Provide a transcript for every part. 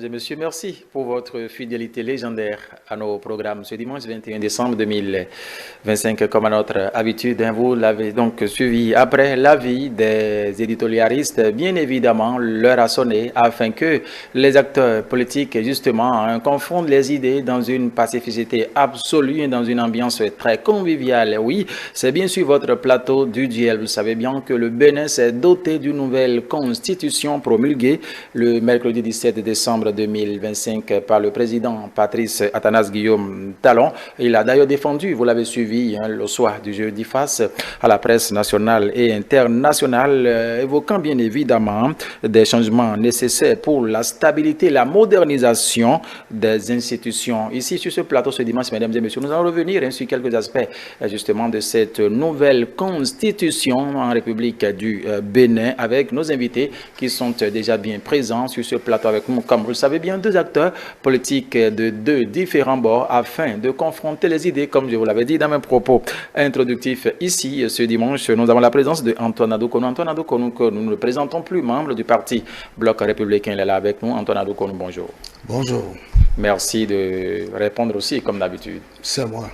Mesdames et messieurs, merci pour votre fidélité légendaire à nos programmes ce dimanche 21 décembre 2025. Comme à notre habitude, vous l'avez donc suivi après l'avis des éditorialistes. Bien évidemment, l'heure a sonné afin que les acteurs politiques, justement, confondent les idées dans une pacificité absolue et dans une ambiance très conviviale. Oui, c'est bien sûr votre plateau du duel. Vous savez bien que le Bénin s'est doté d'une nouvelle constitution promulguée le mercredi 17 décembre 2025 par le président Patrice Athanase Guillaume Talon. Il a d'ailleurs défendu, vous l'avez suivi le soir du jeudi face à la presse nationale et internationale, évoquant bien évidemment des changements nécessaires pour la stabilité et la modernisation des institutions. Ici, sur ce plateau ce dimanche, mesdames et messieurs, nous allons revenir sur quelques aspects justement de cette nouvelle constitution en République du Bénin avec nos invités qui sont déjà bien présents sur ce plateau avec nous. Comme vous le savez bien, deux acteurs politiques de deux différents bords afin de confronter les idées, comme je vous l'avais dit dans mes propos introductifs. Ici, ce dimanche, nous avons la présence de Antoine Adoukonou. Antoine Adoukonou, que nous ne présentons plus, membre du parti Bloc républicain. Il est là avec nous. Antoine Adoukonou, bonjour. Bonjour. Merci de répondre aussi, comme d'habitude. C'est moi.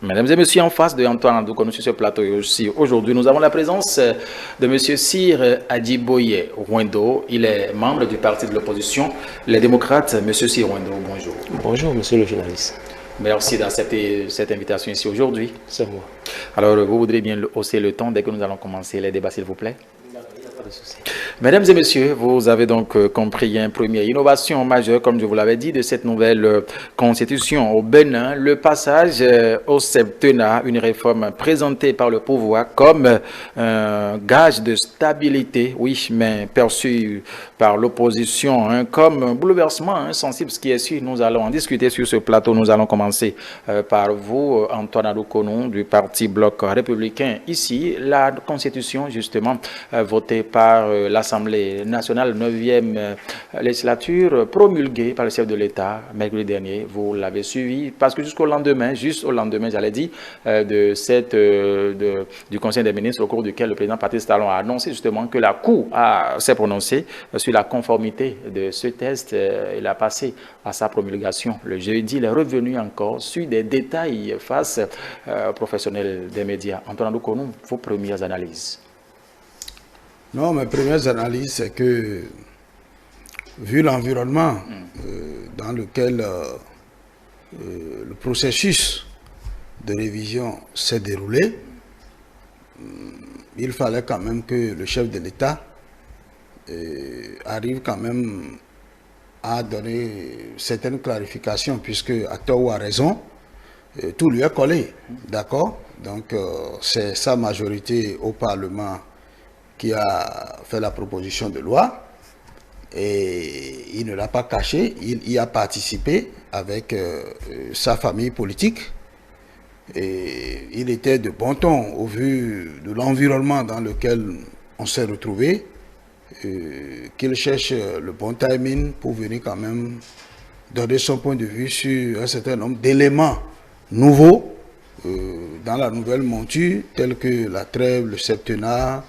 Mesdames et messieurs, en face de Antoine Adoukonou sur ce plateau aussi, aujourd'hui, nous avons la présence de M. Cyr Adjiboye Ouendo. Il est membre du parti de l'opposition, les démocrates. M. Cyr Ouendo, bonjour. Bonjour, monsieur le journaliste. Merci d'accepter cette invitation ici aujourd'hui. C'est moi. Alors, vous voudrez bien hausser le ton dès que nous allons commencer les débats, s'il vous plaît? Mesdames et messieurs, vous avez donc compris une première innovation majeure, comme je vous l'avais dit, de cette nouvelle constitution au Bénin, le passage au septennat, une réforme présentée par le pouvoir comme un gage de stabilité, oui, mais perçue par l'opposition comme un bouleversement sensible, ce qui est sûr. Nous allons en discuter sur ce plateau. Nous allons commencer par vous, Antoine Adoukonou, du Parti Bloc républicain. Ici, la constitution, justement, votée par l'Assemblée nationale, 9e législature, promulguée par le chef de l'État mercredi dernier. Vous l'avez suivi parce que jusqu'au lendemain, juste au lendemain, j'allais dire, du Conseil des ministres, au cours duquel le président Patrice Talon a annoncé justement que la Cour s'est prononcée sur la conformité de ce test. Il a passé à sa promulgation le jeudi. Il est revenu encore sur des détails face aux professionnels des médias. Antoine Adoukonou, vos premières analyses. Non, mes premières analyses, c'est que, vu l'environnement dans lequel le processus de révision s'est déroulé, il fallait quand même que le chef de l'État arrive quand même à donner certaines clarifications, puisque à tort ou à raison, tout lui est collé, d'accord? Donc, c'est sa majorité au Parlement qui a fait la proposition de loi et il ne l'a pas caché, il y a participé avec sa famille politique et il était de bon ton au vu de l'environnement dans lequel on s'est retrouvé, qu'il cherche le bon timing pour venir quand même donner son point de vue sur un certain nombre d'éléments nouveaux dans la nouvelle monture tels que la trêve, le septennat,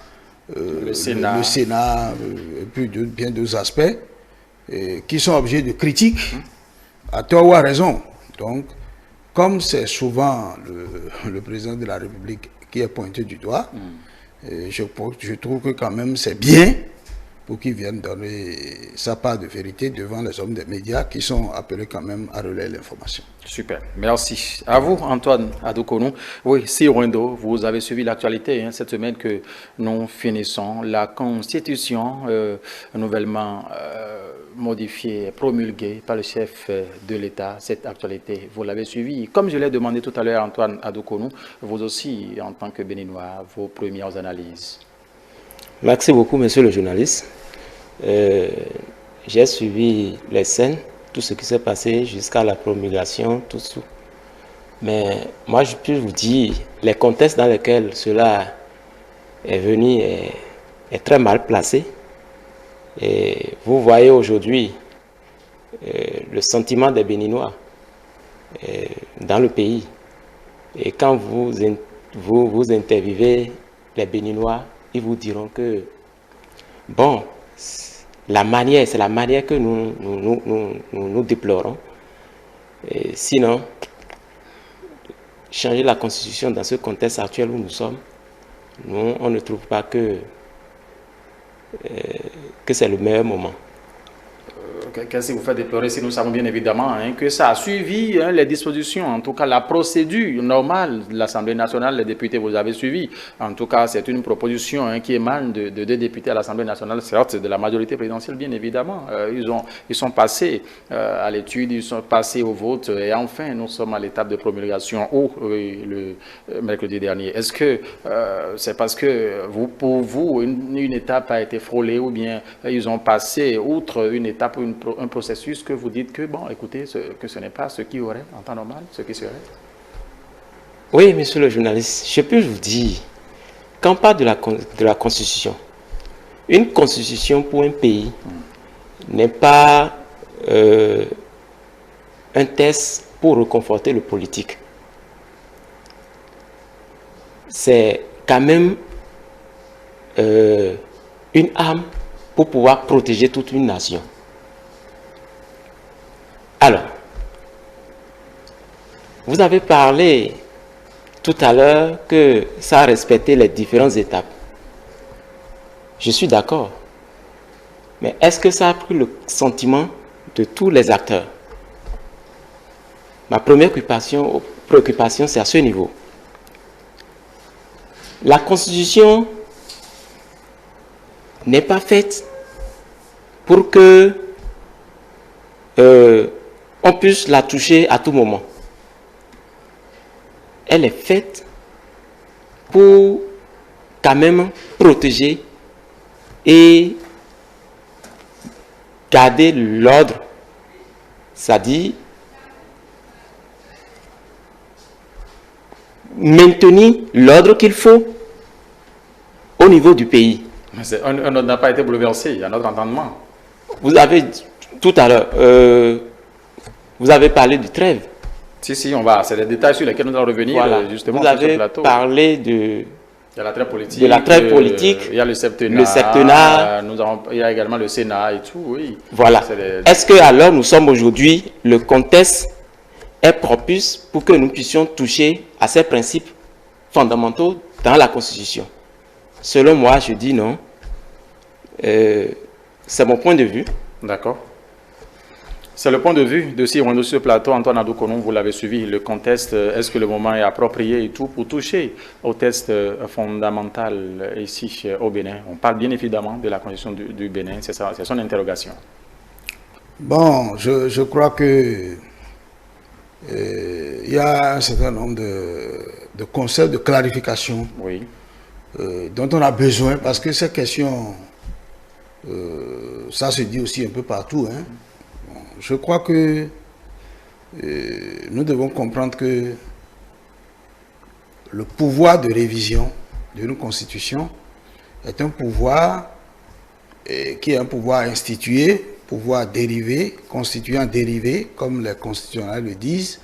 le Sénat et puis bien d'autres aspects qui sont objets de critiques à tort ou à raison. Donc, comme c'est souvent le président de la République qui est pointé du doigt, je trouve que quand même c'est bien pour qu'il vienne donner sa part de vérité devant les hommes des médias qui sont appelés quand même à relayer l'information. Super, merci. À vous, Antoine Adoukonou. Oui, Cyr Ouendo, vous avez suivi l'actualité cette semaine que nous finissons. La Constitution nouvellement modifiée, promulguée par le chef de l'État, cette actualité, vous l'avez suivi. Comme je l'ai demandé tout à l'heure, Antoine Adoukonou, vous aussi, en tant que Béninois, vos premières analyses. Merci beaucoup, monsieur le journaliste. J'ai suivi les scènes, tout ce qui s'est passé jusqu'à la promulgation, tout ça. Mais moi, je peux vous dire, les contextes dans lesquels cela est venu est très mal placé. Et vous voyez aujourd'hui le sentiment des Béninois dans le pays. Et quand vous interviewez les Béninois, ils vous diront que, bon, c'est la manière que nous déplorons. Et sinon, changer la Constitution dans ce contexte actuel où nous sommes, nous, on ne trouve pas que c'est le meilleur moment. Qu'est-ce qui vous fait déplorer si nous savons bien évidemment que ça a suivi les dispositions, en tout cas la procédure normale de l'Assemblée nationale, les députés vous avez suivi. En tout cas, c'est une proposition qui émane de deux députés à l'Assemblée nationale, certes de la majorité présidentielle bien évidemment. Ils sont passés à l'étude, ils sont passés au vote et enfin nous sommes à l'étape de promulgation le mercredi dernier. Est-ce que c'est parce que pour vous une étape a été frôlée ou bien ils ont passé outre une étape ou un processus que vous dites que, bon, écoutez, que ce n'est pas ce qui aurait en temps normal, ce qui serait? Oui, monsieur le journaliste, je peux vous dire, quand on parle de la Constitution, une Constitution pour un pays n'est pas un test pour reconforter le politique. C'est quand même une arme pour pouvoir protéger toute une nation. Alors, vous avez parlé tout à l'heure que ça a respecté les différentes étapes. Je suis d'accord. Mais est-ce que ça a pris le sentiment de tous les acteurs? Ma première préoccupation, c'est à ce niveau. La Constitution n'est pas faite pour que on puisse la toucher à tout moment. Elle est faite pour quand même protéger et garder l'ordre, c'est-à-dire maintenir l'ordre qu'il faut au niveau du pays. Un ordre n'a pas été bouleversé, à notre entendement. Vous avez, tout à l'heure, vous avez parlé du trêve. Si, on va. C'est les détails sur lesquels nous allons revenir, voilà. justement, vous sur ce avez plateau. Parlé de la trêve politique. De la trêve politique. Il y a le septennat. Le septennat. Il y a également le Sénat et tout, oui. Voilà. Est-ce que alors nous sommes aujourd'hui, le contexte est propice pour que nous puissions toucher à ces principes fondamentaux dans la Constitution? Selon moi, je dis non. C'est mon point de vue. D'accord. C'est le point de vue de Sirwando sur ce plateau. Antoine Adoukonon, vous l'avez suivi. Le contexte, est-ce que le moment est approprié et tout pour toucher au test fondamental ici au Bénin? On parle bien évidemment de la constitution du Bénin, c'est son interrogation. Bon, je crois que il y a un certain nombre de concepts de clarification, oui, dont on a besoin, parce que ces questions, ça se dit aussi un peu partout, hein. Bon, je crois que nous devons comprendre que le pouvoir de révision d'une constitution est un pouvoir qui est un pouvoir institué, pouvoir dérivé, constituant dérivé, comme les constitutionnels le disent,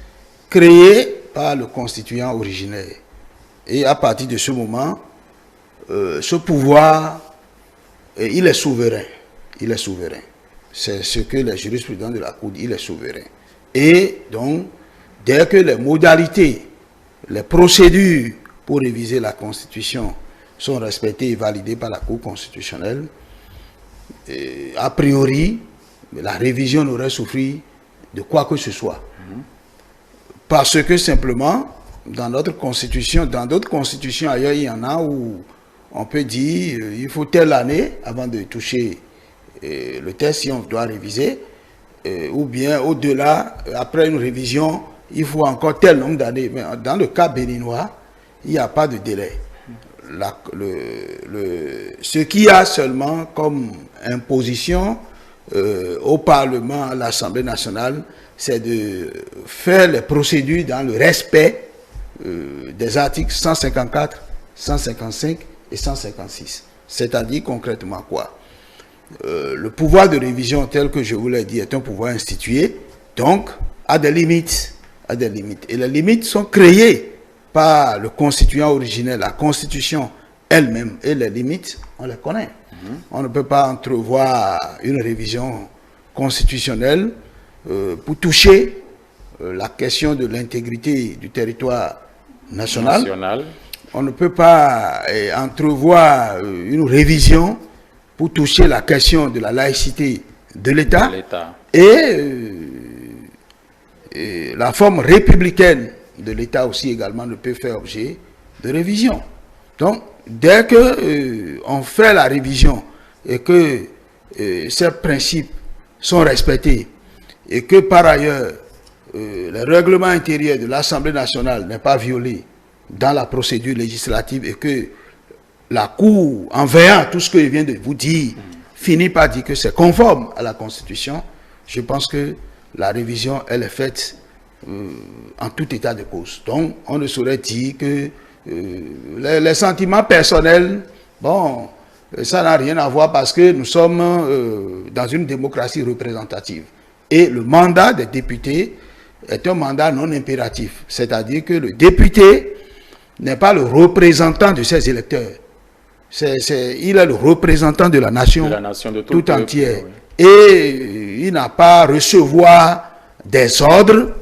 créé par le constituant originaire. Et à partir de ce moment, ce pouvoir, il est souverain. Il est souverain. C'est ce que les jurisprudents de la Cour disent, il est souverain. Et donc, dès que les modalités, les procédures pour réviser la Constitution sont respectées et validées par la Cour constitutionnelle, a priori, la révision n'aurait souffert de quoi que ce soit. Parce que simplement, dans notre Constitution, dans d'autres constitutions ailleurs, il y en a où on peut dire il faut telle année avant de toucher le test si on doit réviser, ou bien au-delà, après une révision, il faut encore tel nombre d'années. Mais dans le cas béninois, il n'y a pas de délai. Ce qu'il y a seulement comme imposition au Parlement, à l'Assemblée nationale, c'est de faire les procédures dans le respect des articles 154, 155 et 156. C'est-à-dire concrètement quoi? Le pouvoir de révision tel que je vous l'ai dit est un pouvoir institué, donc a des limites. A des limites. Et les limites sont créées par le constituant originel, la Constitution elle-même. Et les limites, on les connaît. On ne peut pas entrevoir une révision constitutionnelle pour toucher la question de l'intégrité du territoire national. On ne peut pas entrevoir une révision pour toucher la question de la laïcité de l'État. Et la forme républicaine de l'État aussi également ne peut faire objet de révision. Donc, dès que on fait la révision et que ces principes sont respectés et que par ailleurs le règlement intérieur de l'Assemblée nationale n'est pas violé dans la procédure législative et que la Cour, en veillant à tout ce que je viens de vous dire, finit par dire que c'est conforme à la Constitution, je pense que la révision, elle est faite en tout état de cause. Donc, on ne saurait dire que les sentiments personnels, bon, ça n'a rien à voir parce que nous sommes dans une démocratie représentative. Et le mandat des députés est un mandat non impératif. C'est-à-dire que le député n'est pas le représentant de ses électeurs. Il est le représentant de la nation, de tout entière. Oui. Et il n'a pas à recevoir des ordres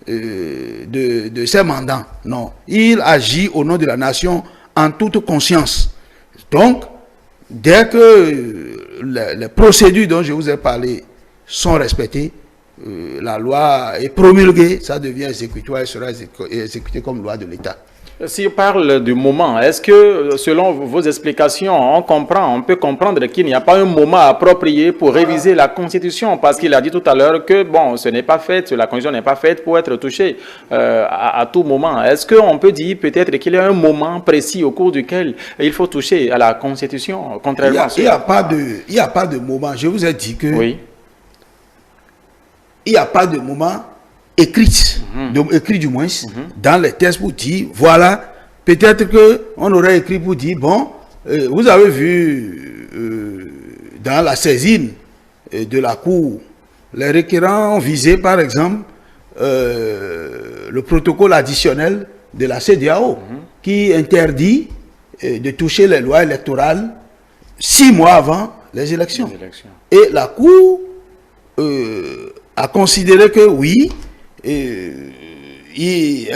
de ses mandants. Non. Il agit au nom de la nation en toute conscience. Donc, dès que les procédures dont je vous ai parlé sont respectées, la loi est promulguée, ça devient exécutoire et sera exécuté comme loi de l'État. Si on parle du moment, est-ce que, selon vos explications, on peut comprendre qu'il n'y a pas un moment approprié pour réviser la Constitution? Parce qu'il a dit tout à l'heure que, bon, ce n'est pas fait, la Constitution n'est pas faite pour être touchée à tout moment. Est-ce qu'on peut dire peut-être qu'il y a un moment précis au cours duquel il faut toucher à la Constitution, contrairement il n'y a pas de moment. Je vous ai dit que oui. Il n'y a pas de moment écrit, écrit du moins, dans les textes pour dire, voilà, peut-être qu'on aurait écrit pour dire, bon, vous avez vu dans la saisine de la Cour, les requérants ont visé, par exemple, le protocole additionnel de la CEDEAO, qui interdit de toucher les lois électorales 6 mois avant les élections. Et la Cour a considéré que oui, elle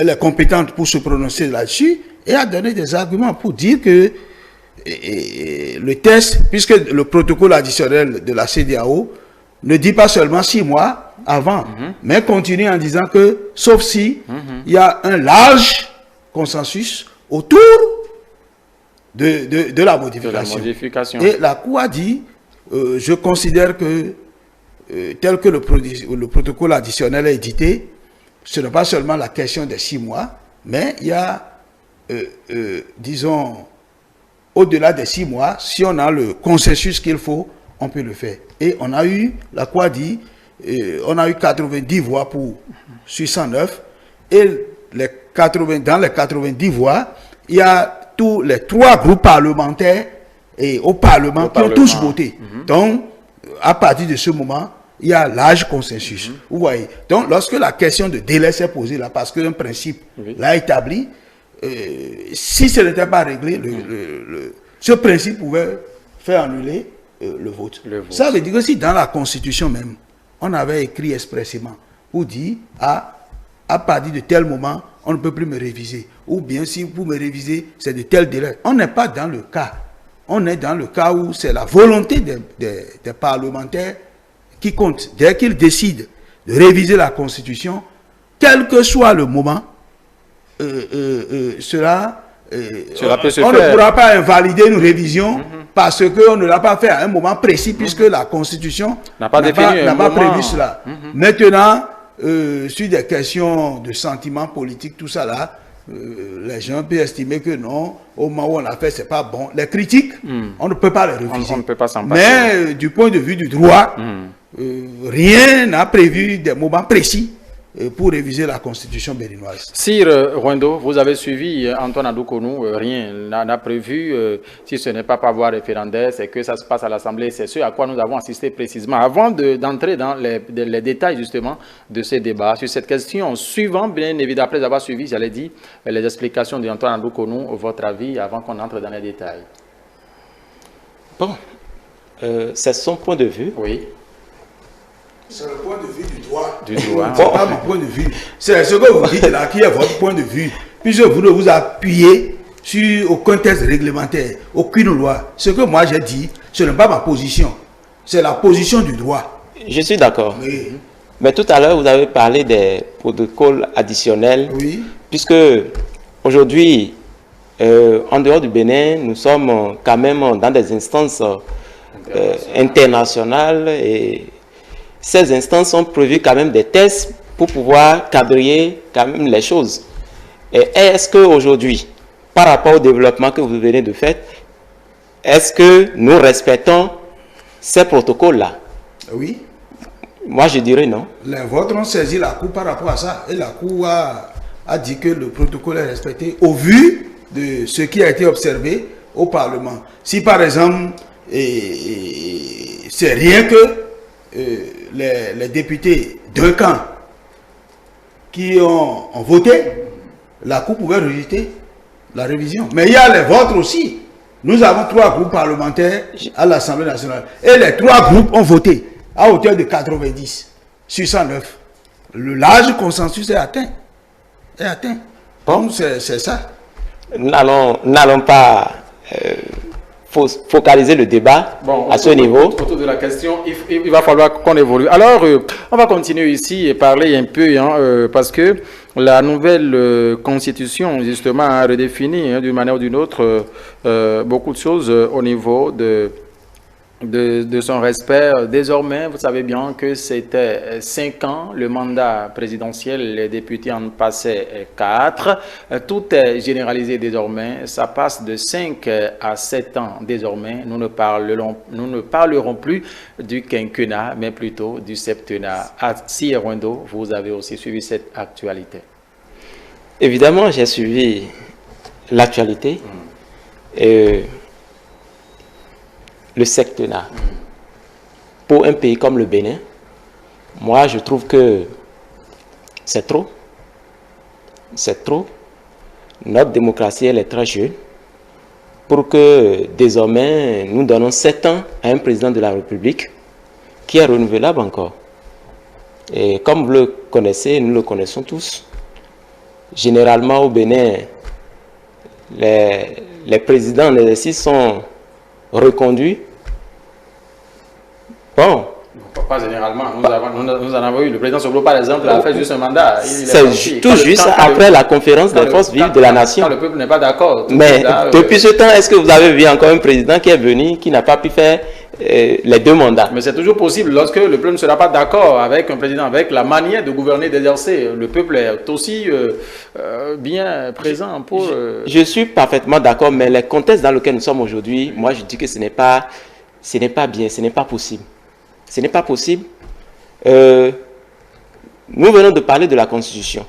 est compétente pour se prononcer là-dessus et a donné des arguments pour dire que le test, puisque le protocole additionnel de la CEDEAO ne dit pas seulement 6 mois avant, mais continue en disant que, sauf si il y a un large consensus autour de la modification. Et la Cour a dit, je considère que tel que le protocole additionnel est édité, ce n'est pas seulement la question des 6 mois, mais il y a, disons, au-delà des 6 mois, si on a le consensus qu'il faut, on peut le faire. Et on a eu, la Cour dit, on a eu 90 voix sur 109, et dans les 90 voix, il y a tous les 3 groupes parlementaires et au Parlement qui ont tous voté. Donc, à partir de ce moment, il y a large consensus. Vous voyez. Donc, lorsque la question de délai s'est posée là, parce qu'un principe l'a établi, si ce n'était pas réglé, ce principe pouvait faire annuler le vote. Ça veut dire que si dans la Constitution même, on avait écrit expressément pour dire à partir de tel moment, on ne peut plus me réviser. Ou bien si vous me révisez, c'est de tel délai. On n'est pas dans le cas. On est dans le cas où c'est la volonté des parlementaires qui compte. Dès qu'ils décident de réviser la Constitution, quel que soit le moment, cela peut se on faire. Ne pourra pas invalider une révision parce qu'on ne l'a pas fait à un moment précis puisque la Constitution n'a pas prévu cela. Maintenant, sur des questions de sentiments politiques, tout ça là, les gens peuvent estimer que non, au moment où on l'a fait, c'est pas bon. Les critiques, on ne peut pas les refuser. On ne peut pas s'en passer. Mais du point de vue du droit, rien n'a prévu des moments précis pour réviser la Constitution béninoise. Sir Rwendo, vous avez suivi Antoine Adoukonou, rien n'a prévu, si ce n'est pas par voie référendaire, c'est que ça se passe à l'Assemblée, c'est ce à quoi nous avons assisté précisément. Avant d'entrer dans les détails justement de ces débats, sur cette question, suivant bien évidemment, après avoir suivi, j'allais dire, les explications d'Antoine Adoukonou, votre avis, avant qu'on entre dans les détails. Bon, C'est son point de vue. Oui. C'est le point de vue du droit. Du droit. C'est pas mon point de vue. C'est ce que vous dites là qui est votre point de vue. Puisque vous ne vous appuyez sur aucun texte réglementaire, aucune loi. Ce que moi j'ai dit, ce n'est pas ma position. C'est la position du droit. Je suis d'accord. Oui. Mais tout à l'heure, vous avez parlé des protocoles additionnels. Oui. Puisque aujourd'hui, en dehors du Bénin, nous sommes quand même dans des instances internationales et ces instances ont prévu quand même des tests pour pouvoir quadriller quand même les choses. Et est-ce qu'aujourd'hui, par rapport au développement que vous venez de faire, est-ce que nous respectons ces protocoles-là? Oui. Moi, je dirais non. Les vôtres ont saisi la Cour par rapport à ça. Et la Cour a dit que le protocole est respecté au vu de ce qui a été observé au Parlement. Si par exemple, c'est rien que les députés d'un camp qui ont voté, la Cour pouvait rejeter la révision. Mais il y a les vôtres aussi. Nous avons 3 groupes parlementaires à l'Assemblée nationale. Et les 3 groupes ont voté à hauteur de 90 sur 109. Le large consensus est atteint. Donc c'est ça. N'allons pas focaliser le débat à ce niveau. Autour de la question, il va falloir qu'on évolue. Alors, on va continuer ici et parler un peu, parce que la nouvelle constitution, justement, a redéfini d'une manière ou d'une autre beaucoup de choses au niveau de son respect. Désormais, vous savez bien que c'était 5 ans le mandat présidentiel, les députés en passaient 4. Tout est généralisé désormais, ça passe de 5 à 7 ans désormais. Nous ne parlerons plus du quinquennat, mais plutôt du septennat. À Sierra-Wendo, vous avez aussi suivi cette actualité. Évidemment, j'ai suivi l'actualité. Le septennat. Pour un pays comme le Bénin, moi je trouve que c'est trop. C'est trop. Notre démocratie, elle est très jeune. Pour que désormais nous donnons 7 ans à un président de la République qui est renouvelable encore. Et comme vous le connaissez, nous le connaissons tous. Généralement au Bénin, les présidents en exercice sont reconduit. Bon. Pas généralement. Nous en avons eu. Le président Soglo, par exemple, a fait juste un mandat. C'est tout juste après la conférence des forces vives de la nation. Quand le peuple n'est pas d'accord. Mais depuis ce temps, est-ce que vous avez vu encore un président qui est venu, qui n'a pas pu faire les 2 mandats? Mais c'est toujours possible lorsque le peuple ne sera pas d'accord avec un président, avec la manière de gouverner, d'exercer. Le peuple est aussi bien présent pour... Je suis parfaitement d'accord, mais les contextes dans lesquels nous sommes aujourd'hui, moi je dis que ce n'est pas bien, ce n'est pas possible. Ce n'est pas possible. Nous venons de parler de la Constitution.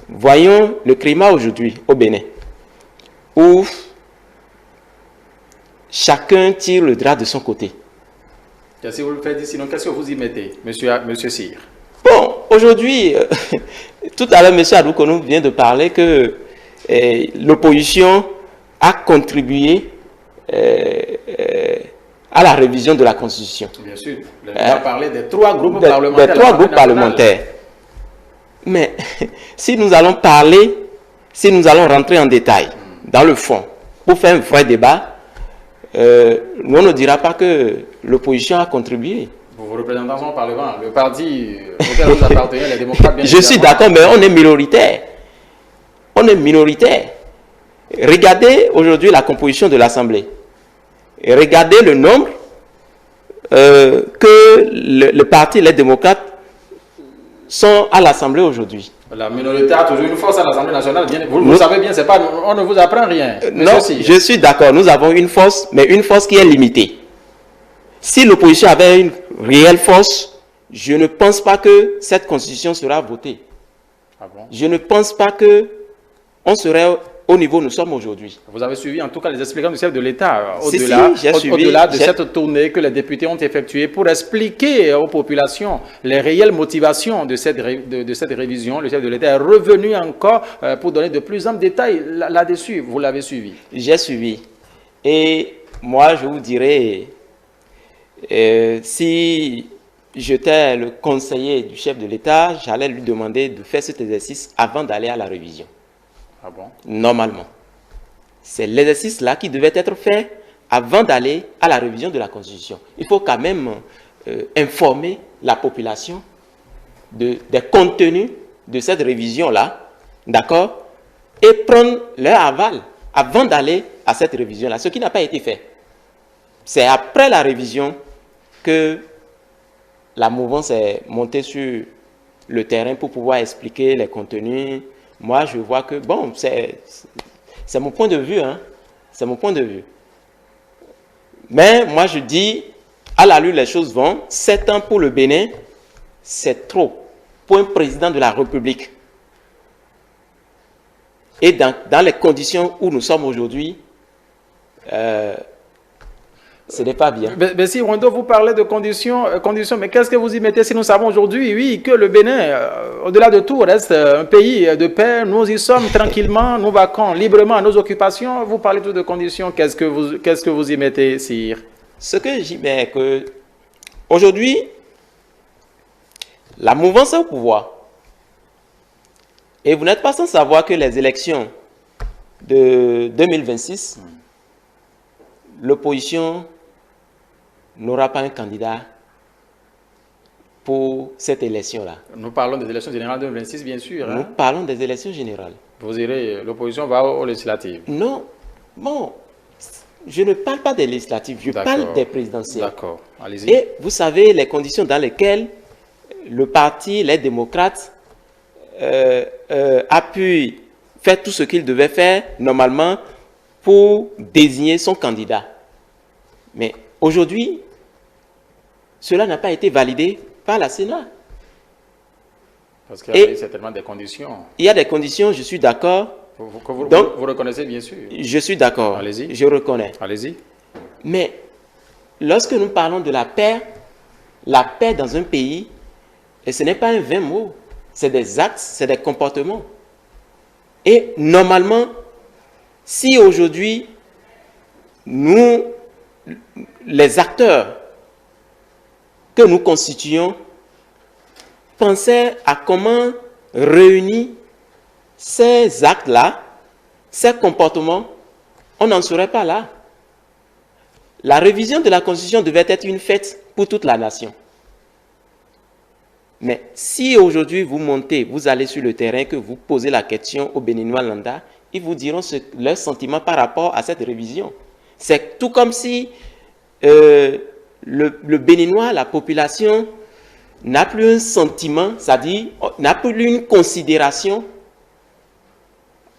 Voyons le climat aujourd'hui au Bénin, où chacun tire le drap de son côté. Qu'est-ce que vous le faites ici? Sinon, qu'est-ce que vous y mettez, monsieur Cyr? Bon, aujourd'hui, tout à l'heure, M. Adoukonou vient de parler que l'opposition a contribué à la révision de la Constitution. Bien sûr. On a parlé des 3 groupes parlementaires. Des 3 groupes parlementaires. Mais si nous allons parler, si nous allons rentrer en détail, dans le fond, pour faire un vrai débat, nous on ne dira pas que l'opposition a contribué. Vous représentez son Parlement, le parti auquel vous appartenez, les démocrates, bien Je suis d'accord, mais on est minoritaire. On est minoritaire. Regardez aujourd'hui la composition de l'Assemblée. Et regardez le nombre que le parti, les démocrates, sont à l'Assemblée aujourd'hui. La minorité a toujours une force à l'Assemblée nationale. Vous savez bien, c'est pas, on ne vous apprend rien. Non, je suis d'accord, nous avons une force, mais une force qui est limitée. Si l'opposition avait une réelle force, je ne pense pas que cette constitution sera votée. Ah bon? Je ne pense pas qu'on serait au niveau où nous sommes aujourd'hui. Vous avez suivi en tout cas les explications du chef de l'État au-delà de cette tournée que les députés ont effectuée pour expliquer aux populations les réelles motivations de cette révision. Le chef de l'État est revenu encore pour donner de plus amples détails là-dessus. Vous l'avez suivi? J'ai suivi. Et moi, je vous dirais, Si j'étais le conseiller du chef de l'État, j'allais lui demander de faire cet exercice avant d'aller à la révision. Ah bon? Normalement. C'est l'exercice-là qui devait être fait avant d'aller à la révision de la Constitution. Il faut quand même informer la population des contenus de cette révision-là, d'accord, et prendre leur aval avant d'aller à cette révision-là, ce qui n'a pas été fait. C'est après la révision que la mouvance est montée sur le terrain pour pouvoir expliquer les contenus. Moi, je vois que, bon, c'est mon point de vue, hein, c'est mon point de vue. Mais moi, je dis, à la lutte, les choses vont. 7 ans pour le Bénin, c'est trop pour un président de la République. Et dans les conditions où nous sommes aujourd'hui, ce n'est pas bien. Mais si Wando, vous parlez de conditions, mais qu'est-ce que vous y mettez si nous savons aujourd'hui, oui, que le Bénin, au-delà de tout, reste un pays de paix, nous y sommes tranquillement, nous vaquons librement à nos occupations. Vous parlez tout de conditions, qu'est-ce que vous y mettez, sire? Ce que j'y mets, que aujourd'hui, la mouvance est au pouvoir. Et vous n'êtes pas sans savoir que les élections de 2026, l'opposition n'aura pas un candidat pour cette élection-là. Nous parlons des élections générales de 2026, bien sûr. Nous parlons des élections générales. Vous irez, l'opposition va aux législatives. Non, bon, je ne parle pas des législatives, je parle des présidentielles. D'accord, allez-y. Et vous savez les conditions dans lesquelles le parti, les démocrates, a pu faire tout ce qu'il devait faire normalement pour désigner son candidat. Mais aujourd'hui, cela n'a pas été validé par la Sénat. Parce qu'il y a certainement des conditions. Il y a des conditions, je suis d'accord. Donc, vous reconnaissez bien sûr. Je suis d'accord. Allez-y. Je reconnais. Allez-y. Mais lorsque nous parlons de la paix dans un pays, et ce n'est pas un vain mot, c'est des actes, c'est des comportements. Et normalement, si aujourd'hui, nous, les acteurs que nous constituons, pensaient à comment réunir ces actes-là, ces comportements, on n'en serait pas là. La révision de la Constitution devait être une fête pour toute la nation. Mais si aujourd'hui vous montez, vous allez sur le terrain, que vous posez la question aux Béninois lambda, ils vous diront leur sentiment par rapport à cette révision. C'est tout comme si le Béninois, la population, n'a plus un sentiment, c'est-à-dire n'a plus une considération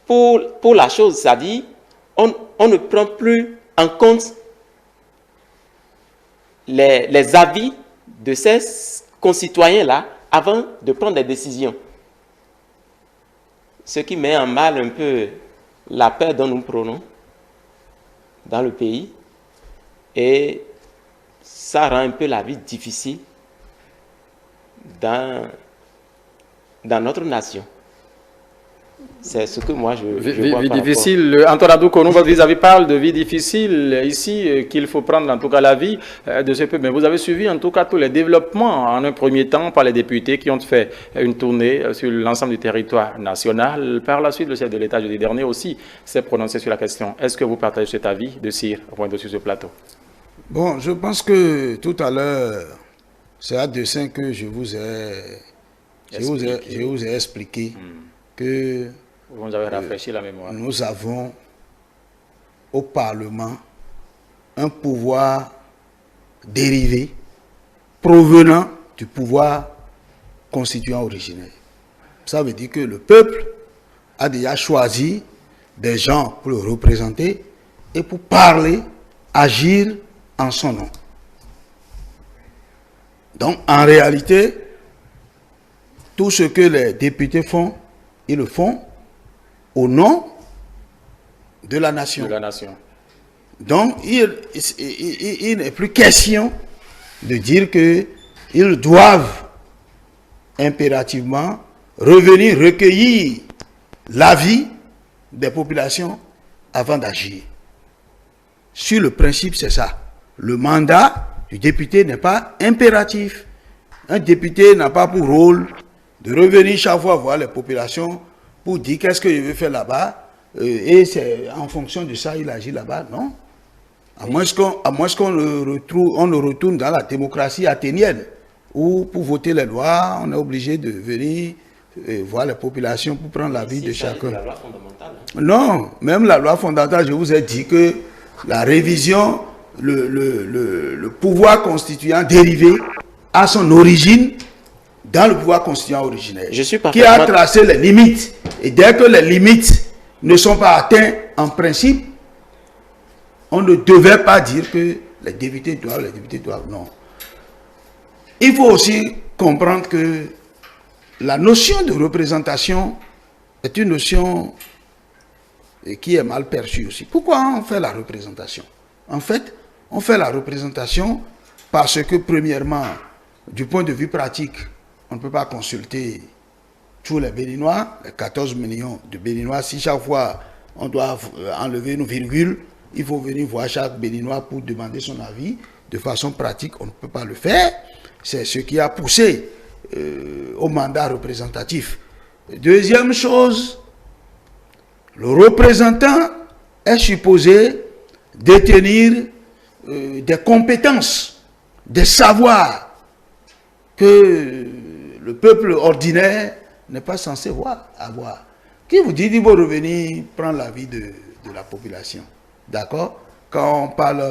pour la chose, c'est-à-dire on ne prend plus en compte les avis de ces concitoyens-là avant de prendre des décisions. Ce qui met en mal un peu la paix dont nous prônons dans le pays, et ça rend un peu la vie difficile dans notre nation. C'est ce que moi je vois. Vie difficile. Antoine Adou-Konou, votre vis-à-vis parle de vie difficile ici, qu'il faut prendre en tout cas la vie de ce peuple. Mais vous avez suivi en tout cas tous les développements en un premier temps par les députés qui ont fait une tournée sur l'ensemble du territoire national. Par la suite, le chef de l'État jeudi dernier aussi s'est prononcé sur la question. Est-ce que vous partagez cet avis de Sire sur ce plateau? Bon, je pense que tout à l'heure, c'est à dessein que je vous ai expliqué que vous avez rafraîchi la mémoire. Nous avons au Parlement un pouvoir dérivé provenant du pouvoir constituant originel. Ça veut dire que le peuple a déjà choisi des gens pour le représenter et pour parler, agir en son nom. Donc, en réalité, tout ce que les députés font, ils le font au nom de la nation. De la nation. Donc, il n'est plus question de dire qu'ils doivent impérativement revenir recueillir l'avis des populations avant d'agir. Sur le principe, c'est ça. Le mandat du député n'est pas impératif. Un député n'a pas pour rôle de revenir chaque fois voir les populations pour dire qu'est-ce que je veux faire là-bas, et c'est en fonction de ça il agit là-bas. Non. À moins qu'on le retourne dans la démocratie athénienne, où pour voter les lois, on est obligé de venir voir les populations pour prendre l'avis de chacun. La loi fondamentale, hein. Non, même la loi fondamentale, je vous ai dit que la révision, le pouvoir constituant dérivé a son origine dans le pouvoir constituant originel, qui a tracé les limites. Et dès que les limites ne sont pas atteintes en principe, on ne devait pas dire que les députés doivent, non. Il faut aussi comprendre que la notion de représentation est une notion qui est mal perçue aussi. Pourquoi on fait la représentation? En fait, on fait la représentation parce que, premièrement, du point de vue pratique, on ne peut pas consulter tous les Béninois, les 14 millions de Béninois. Si chaque fois on doit enlever une virgule, il faut venir voir chaque Béninois pour demander son avis. De façon pratique, on ne peut pas le faire. C'est ce qui a poussé au mandat représentatif. Deuxième chose, le représentant est supposé détenir des compétences, des savoirs que le peuple ordinaire n'est pas censé avoir. Qui vous dit qu'il faut revenir prendre l'avis de la population? D'accord? Quand on parle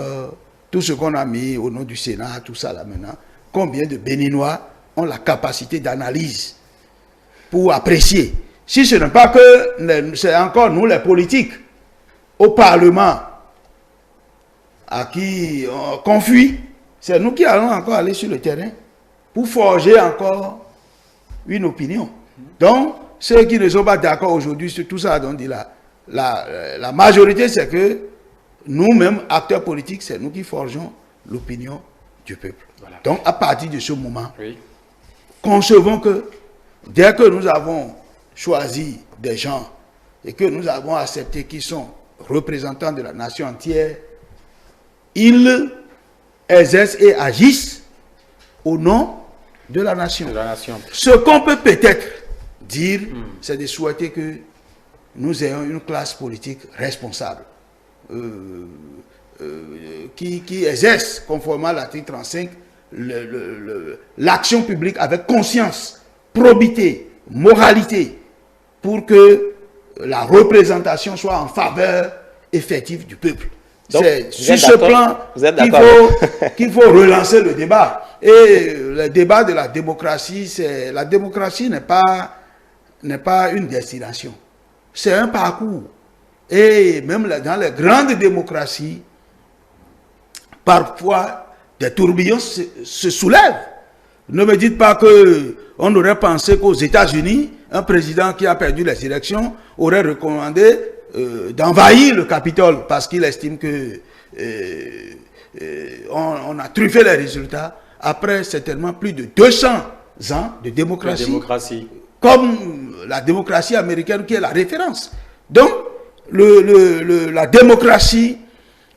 tout ce qu'on a mis au nom du Sénat, tout ça là maintenant, combien de Béninois ont la capacité d'analyse pour apprécier? Si ce n'est pas que c'est encore nous les politiques au Parlement à qui on confie, c'est nous qui allons encore aller sur le terrain pour forger encore une opinion. Donc, ceux qui ne sont pas d'accord aujourd'hui sur tout ça, donc la majorité, c'est que nous-mêmes, acteurs politiques, c'est nous qui forgeons l'opinion du peuple. Voilà. Donc, à partir de ce moment, oui, concevons que dès que nous avons choisi des gens et que nous avons accepté qu'ils sont représentants de la nation entière, ils exercent et agissent au nom de la nation. Ce qu'on peut peut-être dire, c'est de souhaiter que nous ayons une classe politique responsable, qui exerce, conformément à l'article 35, l'action publique avec conscience, probité, moralité, pour que la représentation soit en faveur effective du peuple. C'est sur ce plan qu'il faut relancer le débat. Et le débat de la démocratie, la démocratie n'est pas une destination. C'est un parcours. Et même dans les grandes démocraties, parfois des tourbillons se soulèvent. Ne me dites pas qu'on aurait pensé qu'aux États-Unis, un président qui a perdu les élections aurait recommandé d'envahir le Capitole parce qu'il estime que on a truffé les résultats après certainement plus de 200 ans de démocratie. Comme la démocratie américaine qui est la référence. Donc, la démocratie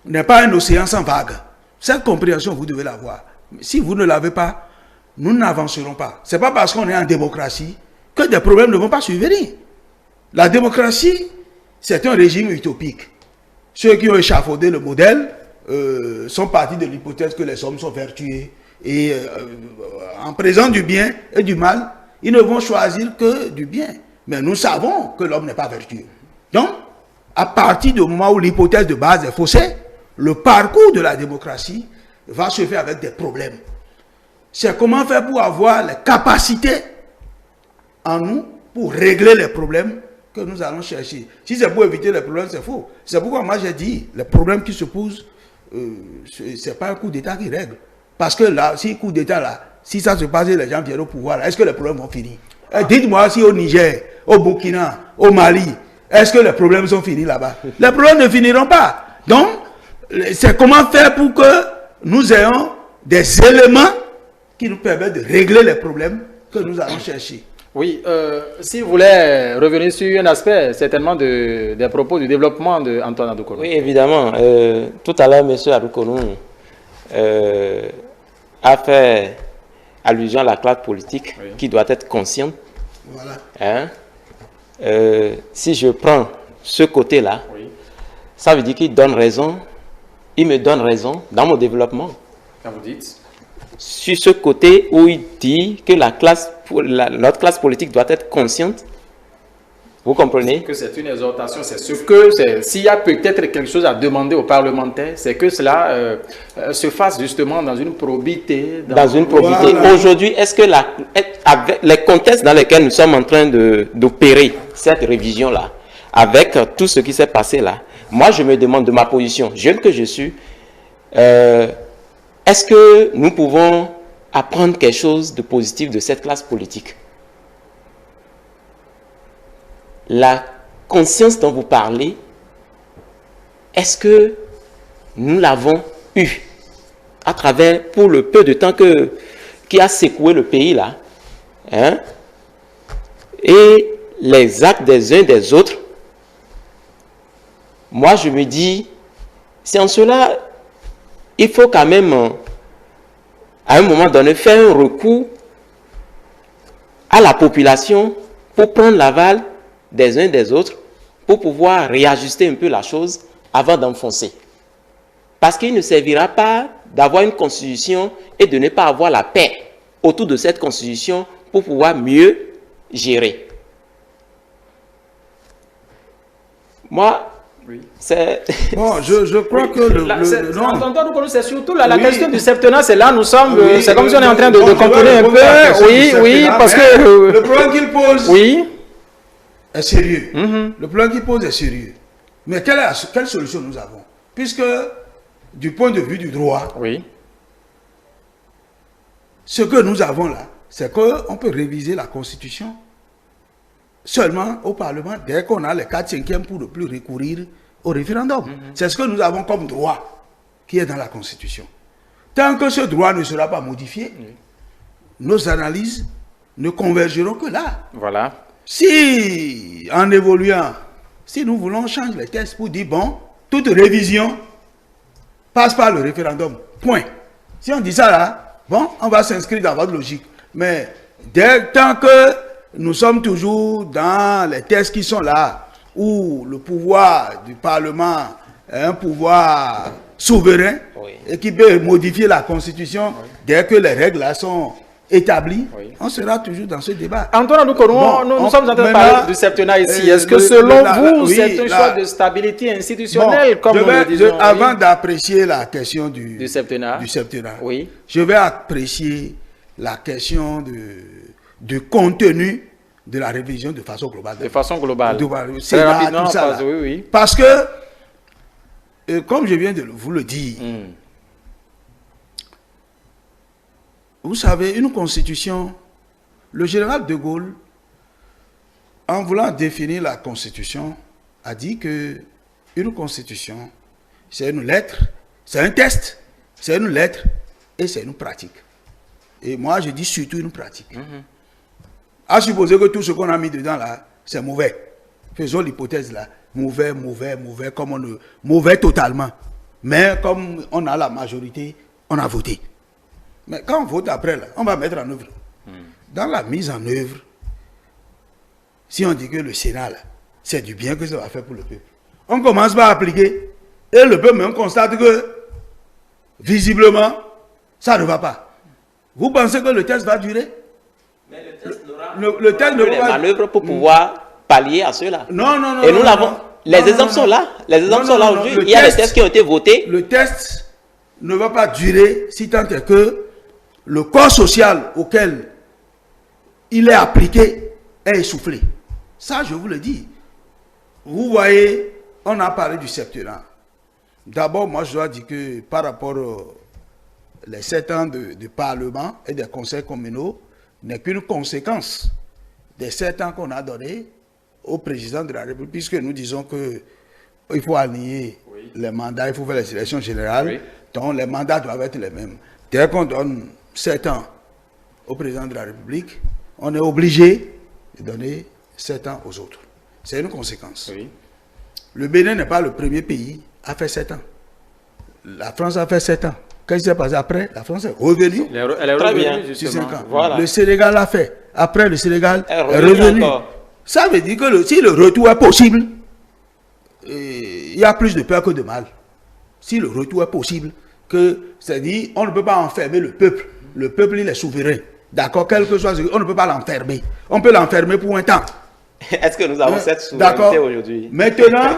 n'est pas un océan sans vagues. Cette compréhension, vous devez l'avoir. Si vous ne l'avez pas, nous n'avancerons pas. Ce n'est pas parce qu'on est en démocratie que des problèmes ne vont pas survenir. La démocratie, c'est un régime utopique. Ceux qui ont échafaudé le modèle sont partis de l'hypothèse que les hommes sont vertueux. Et en présence du bien et du mal, ils ne vont choisir que du bien. Mais nous savons que l'homme n'est pas vertueux. Donc, à partir du moment où l'hypothèse de base est faussée, le parcours de la démocratie va se faire avec des problèmes. C'est comment faire pour avoir les capacités en nous pour régler les problèmes que nous allons chercher. Si c'est pour éviter les problèmes, c'est faux. C'est pourquoi moi j'ai dit, les problèmes qui se posent, ce n'est pas un coup d'État qui règle. Parce que là, si coup d'État là, si ça se passe et les gens viennent au pouvoir, est-ce que les problèmes vont finir? Dites-moi si au Niger, au Burkina, au Mali, est-ce que les problèmes sont finis là-bas? Les problèmes ne finiront pas. Donc, c'est comment faire pour que nous ayons des éléments qui nous permettent de régler les problèmes que nous allons chercher. Oui, si vous voulez revenir sur un aspect, certainement des propos du développement d'Antoine Adoukonou. Oui, évidemment. Tout à l'heure, M. Adoukonou a fait allusion à la classe politique qui doit être consciente. Voilà. Hein? Si je prends ce côté-là, ça veut dire qu'il donne raison, il me donne raison dans mon développement. Quand vous dites Sur ce côté où il dit que notre classe politique doit être consciente, vous comprenez? que c'est une exhortation, c'est ce que, s'il y a peut-être quelque chose à demander aux parlementaires, c'est que cela se fasse justement dans une probité. Dans une probité. Voilà. Aujourd'hui, est-ce que avec les contextes dans lesquels nous sommes en train d'opérer cette révision-là, avec tout ce qui s'est passé là, moi je me demande de ma position, jeune que je suis, est-ce que nous pouvons apprendre quelque chose de positif de cette classe politique? La conscience dont vous parlez, est-ce que nous l'avons eue à travers, pour le peu de temps qui a secoué le pays là, hein? Et les actes des uns des autres, moi je me dis, c'est en cela, il faut quand même, à un moment donné, faire un recours à la population pour prendre l'aval des uns des autres, pour pouvoir réajuster un peu la chose avant d'enfoncer. Parce qu'il ne servira pas d'avoir une constitution et de ne pas avoir la paix autour de cette constitution pour pouvoir mieux gérer. Moi, c'est... Bon, je crois que c'est surtout la question du septennat, c'est là nous sommes, c'est comme si on est en train de contrôler un peu. Oui, parce que... le problème qu'il pose... Oui. Est sérieux. Le problème qu'il pose est sérieux. Mais quelle solution nous avons? Puisque, du point de vue du droit, ce que nous avons là, c'est qu'on peut réviser la Constitution seulement au Parlement dès qu'on a les 4/5 pour ne plus recourir au référendum. C'est ce que nous avons comme droit qui est dans la Constitution. Tant que ce droit ne sera pas modifié, nos analyses ne convergeront que là. Voilà. Si, en évoluant, si nous voulons changer les textes pour dire, bon, toute révision passe par le référendum, point. Si on dit ça là, bon, on va s'inscrire dans votre logique. Mais tant que nous sommes toujours dans les textes qui sont là, où le pouvoir du Parlement est un pouvoir souverain, et qui peut modifier la Constitution dès que les règles là sont établi, on sera toujours dans ce débat. Antoine Adoukono, nous sommes en train de parler du septennat ici. Est-ce que selon vous, c'est un choix de stabilité institutionnelle, comme nous le disons? Avant d'apprécier la question du septennat, je vais apprécier la question du contenu de la révision de façon globale. De façon globale. Très rapidement, tout ça, parce que, comme je viens de vous le dire, vous savez, une constitution, le général de Gaulle, en voulant définir la constitution, a dit que une constitution, c'est une lettre, c'est un test, c'est une lettre et c'est une pratique. Et moi, je dis surtout une pratique. À supposer que tout ce qu'on a mis dedans là, c'est mauvais. Faisons l'hypothèse là, mauvais, comme mauvais totalement. Mais comme on a la majorité, on a voté. Mais quand on vote après, là, on va mettre en œuvre. Dans la mise en œuvre, si on dit que le Sénat, c'est du bien que ça va faire pour le peuple, on commence par appliquer, et le peuple même constate que, visiblement, ça ne va pas. Vous pensez que le test va durer? Mais le test ne va pas manœuvres pour pouvoir pallier à cela. Non. Et nous l'avons. Les exemples sont là. Les exemples sont là aujourd'hui. Il y a des tests qui ont été votés. Le test ne va pas durer si tant est que le corps social auquel il est appliqué est essoufflé. Ça, je vous le dis. Vous voyez, on a parlé du septennat. D'abord, moi, je dois dire que par rapport aux 7 ans de Parlement et des conseils communaux, n'est qu'une conséquence des 7 ans qu'on a donnés au président de la République, puisque nous disons qu'il faut aligner les mandats, il faut faire les élections générales, donc les mandats doivent être les mêmes. Dès qu'on donne 7 ans au président de la République, on est obligé de donner 7 ans aux autres. C'est une conséquence. Le Bénin n'est pas le premier pays à faire 7 ans. La France a fait 7 ans. Qu'est-ce qui s'est passé après? La France est revenue. Elle est revenue, sur 5 ans. Voilà. Le Sénégal l'a fait. Après, le Sénégal est revenu revenu. encore. Ça veut dire que si le retour est possible, il y a plus de peur que de mal. Si le retour est possible, c'est-à-dire, on ne peut pas enfermer le peuple. Le peuple, il est souverain. D'accord, quel que soit ce, on ne peut pas l'enfermer. On peut l'enfermer pour un temps. Est-ce que nous avons cette souveraineté aujourd'hui? Maintenant,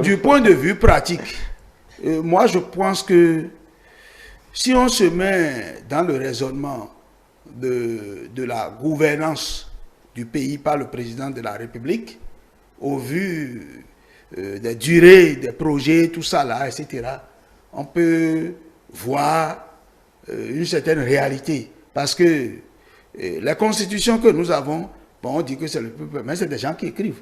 du point de vue pratique, moi je pense que si on se met dans le raisonnement de la gouvernance du pays par le président de la République, au vu des durées, des projets, tout ça là, etc., on peut voir une certaine réalité. Parce que la constitution que nous avons, bon, on dit que c'est le peuple, mais c'est des gens qui écrivent.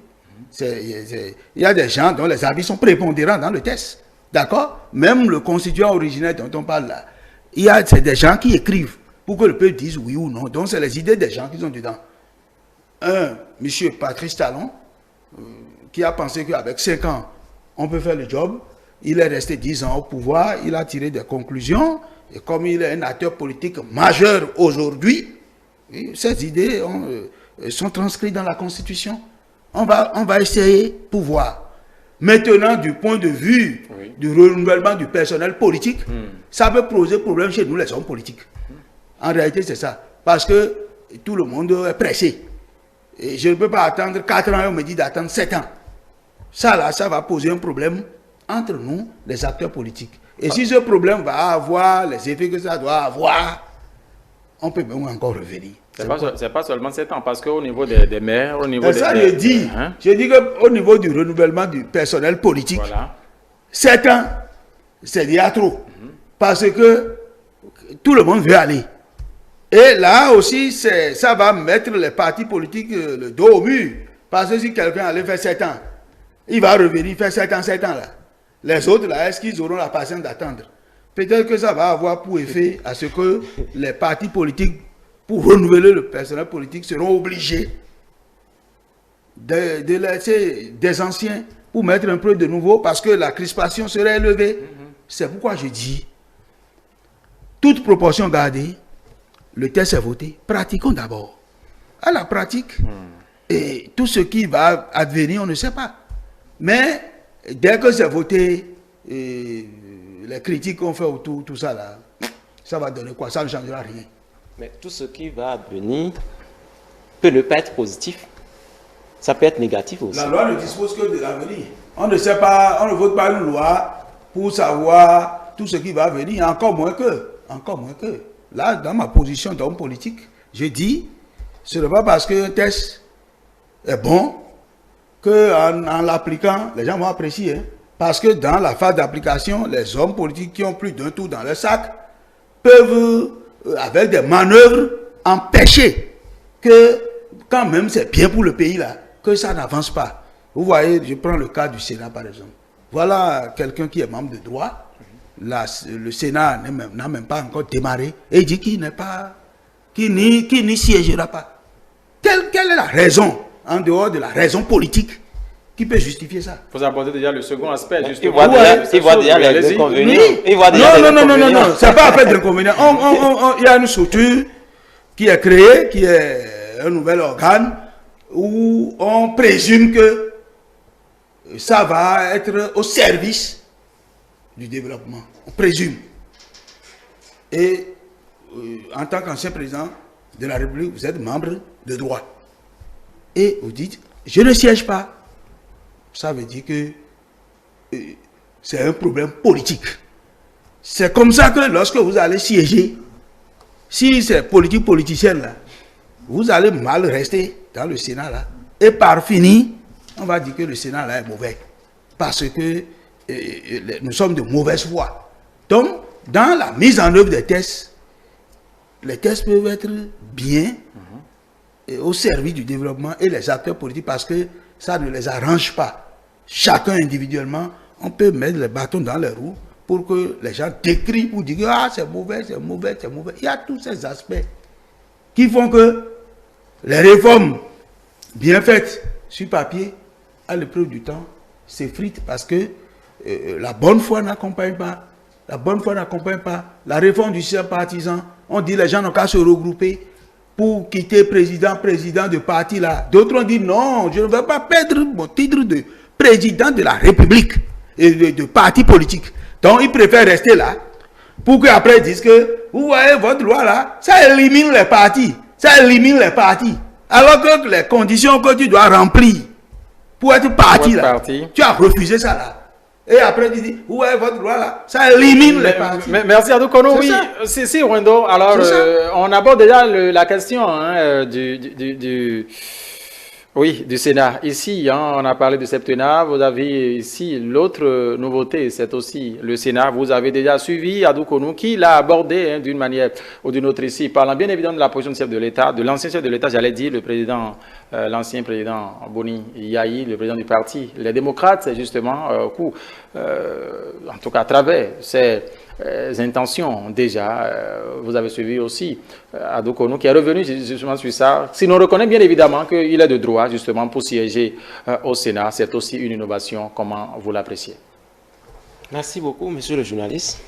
Il y a des gens dont les avis sont prépondérants dans le test. D'accord? Même le constituant originel dont on parle là, c'est des gens qui écrivent pour que le peuple dise oui ou non. Donc c'est les idées des gens qui sont dedans. Monsieur Patrice Talon, qui a pensé qu'avec 5 ans, on peut faire le job. Il est resté 10 ans au pouvoir, il a tiré des conclusions. Et comme il est un acteur politique majeur aujourd'hui, ces idées sont transcrites dans la Constitution. On va essayer pour voir. Maintenant, du point de vue du renouvellement du personnel politique, ça peut poser problème chez nous, les hommes politiques. En réalité, c'est ça. Parce que tout le monde est pressé. Et je ne peux pas attendre 4 ans et on me dit d'attendre 7 ans. Ça, là, ça va poser un problème entre nous, les acteurs politiques. Et si ce problème va avoir les effets que ça doit avoir, on peut même encore revenir. C'est pas seulement 7 ans, parce qu'au niveau des maires, au niveau ça, je dis qu'au niveau du renouvellement du personnel politique, 7 ans, c'est déjà trop. Parce que tout le monde veut aller. Et là aussi, ça va mettre les partis politiques le dos au mur. Parce que si quelqu'un allait faire 7 ans, il va revenir faire 7 ans là. Les autres là, est-ce qu'ils auront la patience d'attendre? Peut-être que ça va avoir pour effet à ce que les partis politiques, pour renouveler le personnel politique, seront obligés de laisser des anciens pour mettre un peu de nouveau parce que la crispation serait élevée. C'est pourquoi je dis, toute proportion gardée, le test est voté. Pratiquons d'abord. À la pratique, et tout ce qui va advenir, on ne sait pas. Mais dès que c'est voté, les critiques qu'on fait autour, tout ça là, ça va donner quoi? Ça ne changera rien. Mais tout ce qui va advenir peut ne pas être positif. Ça peut être négatif aussi. La loi ne dispose que de l'avenir. On ne sait pas, on ne vote pas une loi pour savoir tout ce qui va venir, encore moins que. Là, dans ma position d'homme politique, je dis, ce n'est pas parce qu'un test est bon qu'en l'appliquant, les gens vont apprécier. Hein. Parce que dans la phase d'application, les hommes politiques qui ont plus d'un tour dans leur sac peuvent, avec des manœuvres, empêcher que, quand même c'est bien pour le pays là, que ça n'avance pas. Vous voyez, je prends le cas du Sénat par exemple. Voilà quelqu'un qui est membre de droit. Le Sénat n'a même pas encore démarré et il dit qu'il n'y siégera pas. Quelle est la raison, en dehors de la raison politique, qui peut justifier ça? Il faut aborder déjà le second aspect, justement. Il voit déjà les inconvénients. Non, c'est pas affaire d'inconvénients. Il y a une structure qui est créée, qui est un nouvel organe, où on présume que ça va être au service du développement. On présume. Et en tant qu'ancien président de la République, vous êtes membre de droit. Et vous dites, je ne siège pas. Ça veut dire que c'est un problème politique. C'est comme ça que lorsque vous allez siéger, si c'est politique politicienne là, vous allez mal rester dans le Sénat là. Et par fini, on va dire que le Sénat là est mauvais. Parce que nous sommes de mauvaise foi. Donc, dans la mise en œuvre des tests, les tests peuvent être bien au service du développement et les acteurs politiques parce que ça ne les arrange pas. Chacun individuellement, on peut mettre les bâtons dans les roues pour que les gens décrient pour dire ah c'est mauvais, c'est mauvais, c'est mauvais. Il y a tous ces aspects qui font que les réformes bien faites sur papier, à l'épreuve du temps, s'effritent parce que la bonne foi n'accompagne pas La bonne foi n'accompagne pas. La réforme du système partisan, on dit les gens n'ont qu'à se regrouper pour quitter président de parti là. D'autres ont dit non, je ne veux pas perdre mon titre de président de la République et de parti politique. Donc ils préfèrent rester là pour qu'après ils disent que vous voyez votre loi là, ça élimine les partis. Ça élimine les partis. Alors que les conditions que tu dois remplir pour être parti là, tu as refusé ça là. Et après, tu dis, où est votre loi là? Ça élimine les partis. Merci Adou Kono. Oui, si Wendo. Alors, on aborde déjà la question hein, du Sénat. Ici, hein, on a parlé du septennat. Vous avez ici l'autre nouveauté, c'est aussi le Sénat. Vous avez déjà suivi Adou Kono qui l'a abordé hein, d'une manière ou d'une autre ici, parlant bien évidemment de la position du chef de l'État, de l'ancien chef de l'État, j'allais dire, le président. L'ancien président Boni Yahi, le président du parti, les démocrates, justement, en tout cas à travers ses intentions déjà, vous avez suivi aussi Adou Kono qui est revenu justement sur ça. Si l'on reconnaît bien évidemment qu'il est de droit justement pour siéger au Sénat, c'est aussi une innovation. Comment vous l'appréciez? Merci beaucoup, monsieur le journaliste.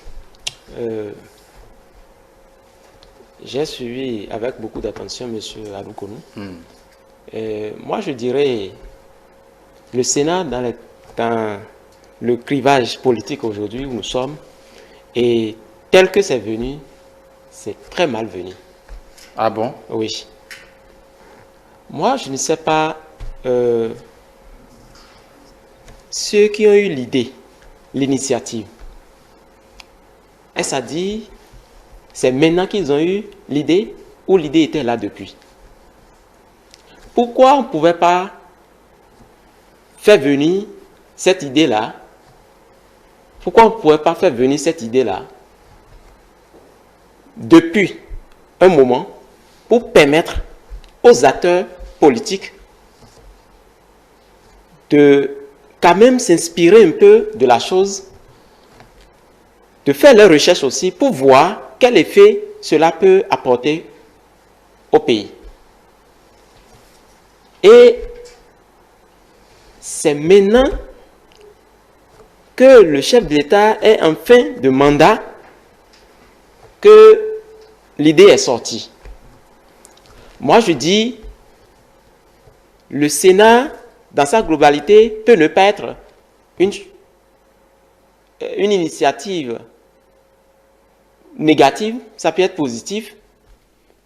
J'ai suivi avec beaucoup d'attention monsieur Adou Kono. Moi, je dirais, le Sénat, dans le clivage politique aujourd'hui où nous sommes, et tel que c'est venu, c'est très mal venu. Ah bon? Oui. Moi, je ne sais pas, ceux qui ont eu l'idée, l'initiative, est-ce à dire, c'est maintenant qu'ils ont eu l'idée ou l'idée était là depuis? Pourquoi on ne pouvait pas faire venir cette idée-là? Pourquoi on ne pouvait pas faire venir cette idée-là depuis un moment pour permettre aux acteurs politiques de quand même s'inspirer un peu de la chose, de faire leurs recherches aussi pour voir quel effet cela peut apporter au pays. Et c'est maintenant que le chef d'État est en fin de mandat que l'idée est sortie. Moi, je dis, le Sénat, dans sa globalité, peut ne pas être une initiative négative, ça peut être positif,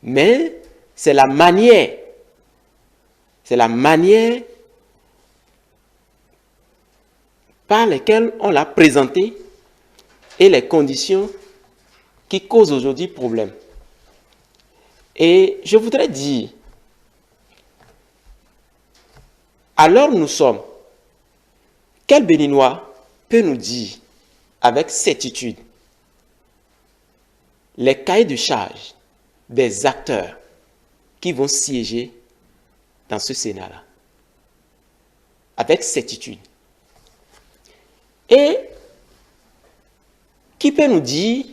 mais c'est la manière par lesquelles on l'a présenté et les conditions qui causent aujourd'hui problème. Et je voudrais dire, alors nous sommes, quel Béninois peut nous dire avec certitude les cahiers de charge des acteurs qui vont siéger dans ce Sénat-là, avec certitude. Et qui peut nous dire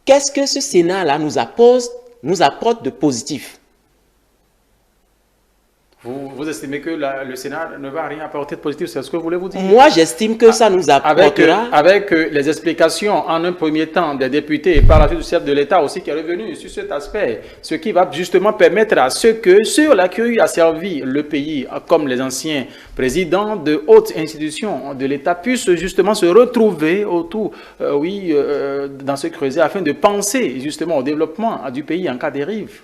qu'est-ce que ce Sénat-là nous apporte de positif? Vous estimez que le Sénat ne va rien apporter de positif, c'est ce que vous voulez vous dire? Moi, j'estime que ça nous apportera... Avec les explications en un premier temps des députés et par la suite du chef de l'État aussi qui est revenu sur cet aspect, ce qui va justement permettre à ceux que, sur l'accueil a servi le pays, comme les anciens présidents de hautes institutions de l'État, puissent justement se retrouver autour, dans ce creuset afin de penser justement au développement du pays en cas de dérive.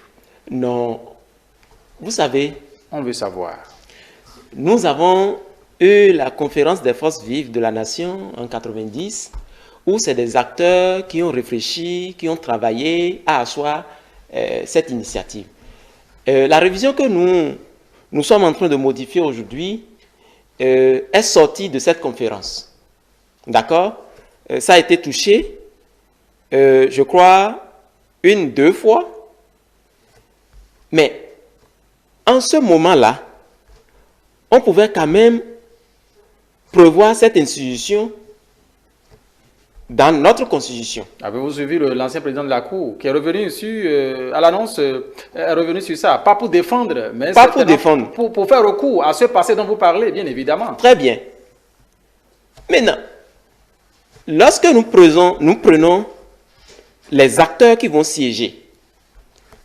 Non, vous savez... On veut savoir. Nous avons eu la conférence des forces vives de la nation en 90, où c'est des acteurs qui ont réfléchi, qui ont travaillé à asseoir cette initiative. La révision que nous sommes en train de modifier aujourd'hui est sortie de cette conférence. D'accord? Ça a été touché, je crois, 1-2 fois, mais en ce moment-là, on pouvait quand même prévoir cette institution dans notre constitution. Avez-vous suivi l'ancien président de la Cour qui est revenu sur, à l'annonce, est revenu sur ça, pas pour défendre, mais pas pour défendre. Pour faire recours à ce passé dont vous parlez, bien évidemment. Très bien. Maintenant, lorsque nous prenons les acteurs qui vont siéger,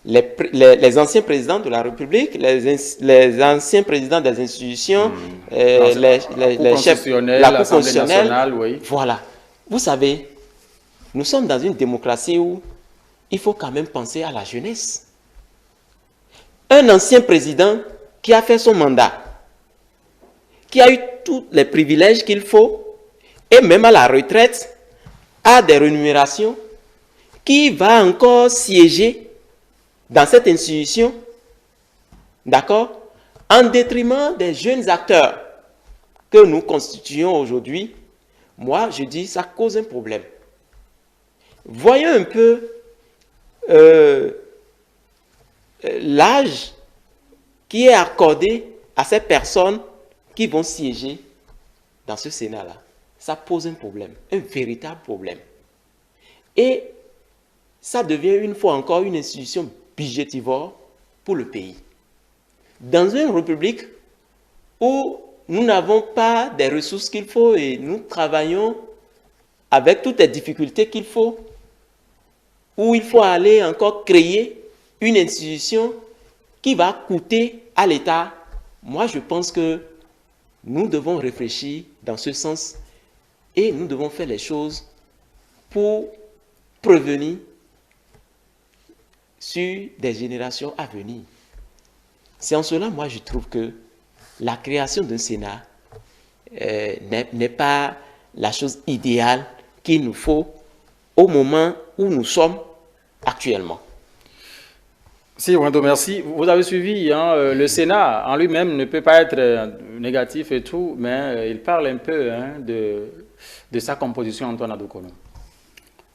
les anciens présidents de la République, les anciens présidents des institutions, les chefs de la Cour constitutionnelle, oui. Voilà. Vous savez, nous sommes dans une démocratie où il faut quand même penser à la jeunesse. Un ancien président qui a fait son mandat, qui a eu tous les privilèges qu'il faut, et même à la retraite, a des rémunérations, qui va encore siéger dans cette institution, d'accord, en détriment des jeunes acteurs que nous constituons aujourd'hui. Moi, je dis, ça cause un problème. Voyons un peu l'âge qui est accordé à ces personnes qui vont siéger dans ce Sénat-là. Ça pose un problème, un véritable problème. Et ça devient une fois encore une institution budgétivore pour le pays. Dans une république où nous n'avons pas des ressources qu'il faut et nous travaillons avec toutes les difficultés qu'il faut, où il faut aller encore créer une institution qui va coûter à l'État, moi je pense que nous devons réfléchir dans ce sens et nous devons faire les choses pour prévenir sur des générations à venir. C'est en cela, moi, je trouve que la création d'un Sénat n'est pas la chose idéale qu'il nous faut au moment où nous sommes actuellement. Si, Wando, merci. Vous avez suivi, hein, le Sénat en lui-même ne peut pas être négatif et tout, mais il parle un peu de sa composition, Antoine Adoukono.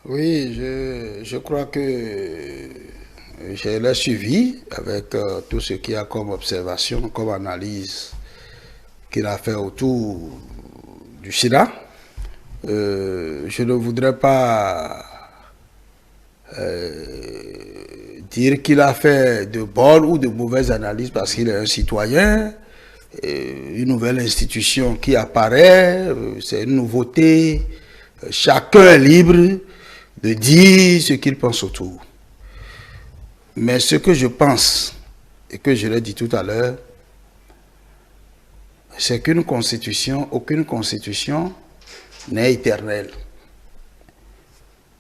Oui, je crois que je l'ai suivi avec tout ce qu'il y a comme observation, comme analyse qu'il a fait autour du Sénat. Je ne voudrais pas dire qu'il a fait de bonnes ou de mauvaises analyses parce qu'il est un citoyen, une nouvelle institution qui apparaît, c'est une nouveauté, chacun est libre de dire ce qu'il pense autour. Mais ce que je pense, et que je l'ai dit tout à l'heure, c'est qu'une constitution, aucune constitution n'est éternelle.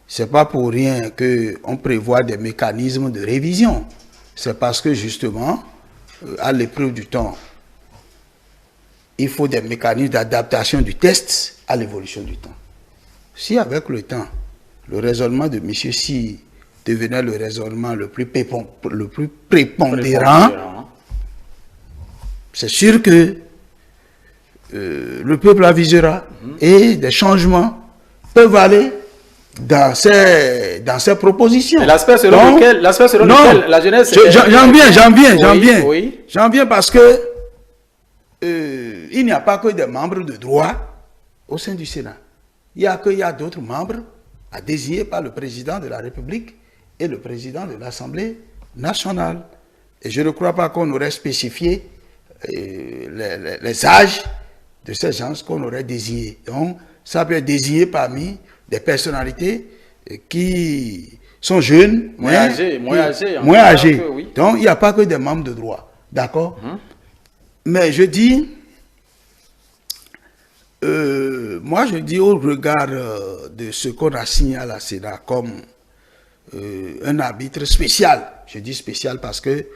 Ce n'est pas pour rien qu'on prévoit des mécanismes de révision. C'est parce que justement, à l'épreuve du temps, il faut des mécanismes d'adaptation du texte à l'évolution du temps. Si avec le temps, le raisonnement de M. Sy devenait le raisonnement le plus prépondérant, c'est sûr que le peuple avisera et des changements peuvent aller dans ces propositions. L'aspect selon lequel la jeunesse... J'en viens parce que il n'y a pas que des membres de droit au sein du Sénat. Il y a d'autres membres à désigner par le président de la République et le président de l'Assemblée nationale. Et je ne crois pas qu'on aurait spécifié les âges de ces gens qu'on aurait désignés. Donc, ça peut être désigné parmi des personnalités qui sont jeunes, moins âgés. Oui. Donc, il n'y a pas que des membres de droit. D'accord? Mais je dis, moi je dis au regard de ce qu'on a signé à la Sénat comme un arbitre spécial. Je dis spécial parce que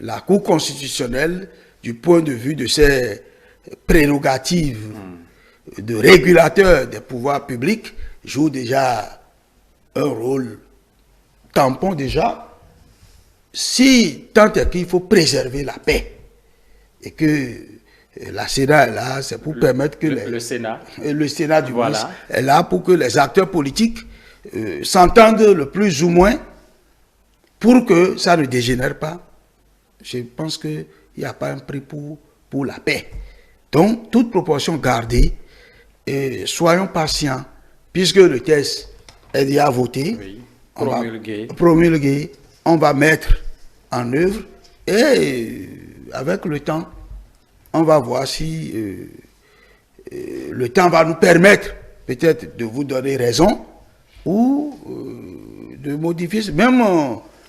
la Cour constitutionnelle, du point de vue de ses prérogatives de régulateur des pouvoirs publics, joue déjà un rôle tampon déjà. Si tant est qu'il faut préserver la paix et que la Sénat est là, c'est pour permettre que le Sénat du voilà. Moins est là pour que les acteurs politiques s'entendent le plus ou moins pour que ça ne dégénère pas. Je pense qu'il n'y a pas un prix pour la paix. Donc, toute proportion gardée, et soyons patients, puisque le texte est déjà voté, oui. Promulgué, on va mettre en œuvre et avec le temps, on va voir si le temps va nous permettre peut-être de vous donner raison ou de modifier. Même,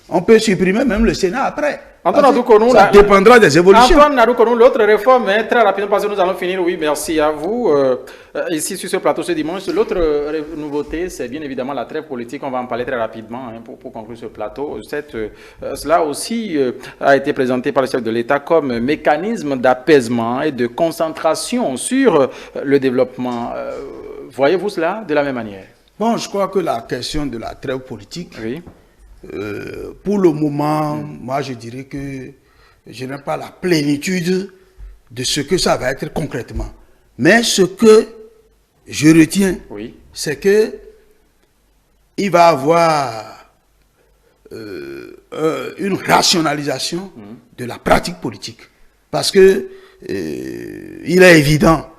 on peut supprimer même le Sénat après. Ça dépendra des évolutions. Antoine Nadoukonou, l'autre réforme, hein, très rapidement, parce que nous allons finir. Oui, merci à vous. Ici, sur ce plateau ce dimanche, l'autre nouveauté, c'est bien évidemment la trêve politique. On va en parler très rapidement hein, pour conclure ce plateau. Cela aussi a été présenté par le chef de l'État comme mécanisme d'apaisement et de concentration sur le développement. Voyez-vous cela de la même manière? Bon, je crois que la question de la trêve politique, oui. Pour le moment, moi je dirais que je n'ai pas la plénitude de ce que ça va être concrètement. Mais ce que je retiens, oui. c'est que il va y avoir une rationalisation de la pratique politique. Parce que il est évident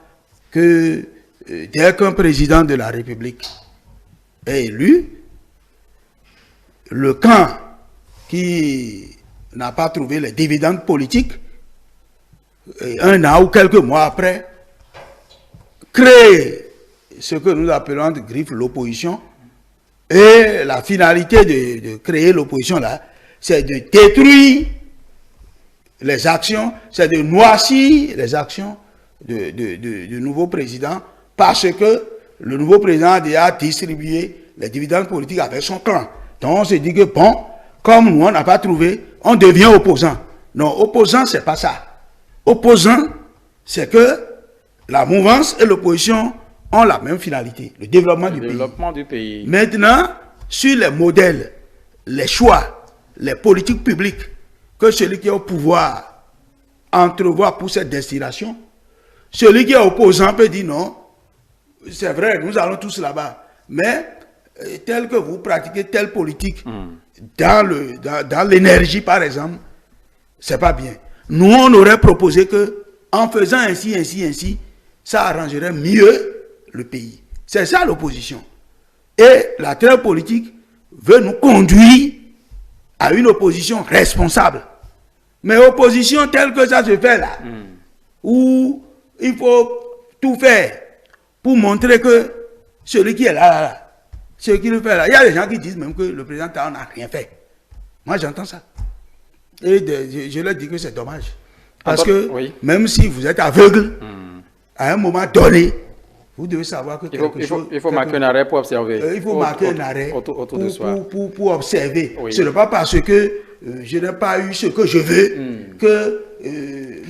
que dès qu'un président de la République est élu, le camp qui n'a pas trouvé les dividendes politiques, un an ou quelques mois après, crée ce que nous appelons de griffe l'opposition. Et la finalité de créer l'opposition là, c'est de détruire les actions, c'est de noircir les actions du nouveau président, parce que le nouveau président a déjà distribué les dividendes politiques avec son clan. Donc on se dit que bon, comme nous on n'a pas trouvé, on devient opposant. Non, opposant c'est pas ça. Opposant, c'est que la mouvance et l'opposition ont la même finalité, le développement du pays. Maintenant, sur les modèles, les choix, les politiques publiques que celui qui est au pouvoir entrevoit pour cette destination, celui qui est opposant peut dire non, c'est vrai, nous allons tous là-bas, mais tel que vous pratiquez telle politique dans l'énergie par exemple, c'est pas bien. Nous on aurait proposé que en faisant ainsi, ça arrangerait mieux le pays. C'est ça l'opposition. Et la trêve politique veut nous conduire à une opposition responsable. Mais opposition telle que ça se fait là, où il faut tout faire pour montrer que celui qui est là, ce qu'il fait là, il y a des gens qui disent même que le président Taon n'a rien fait. Moi j'entends ça. Et je leur dis que c'est dommage. Parce que même si vous êtes aveugle, à un moment donné, vous devez savoir que il faut marquer un arrêt pour observer. Il faut marquer un arrêt autour de soi. Pour observer. Oui. Ce n'est pas parce que je n'ai pas eu ce que je veux que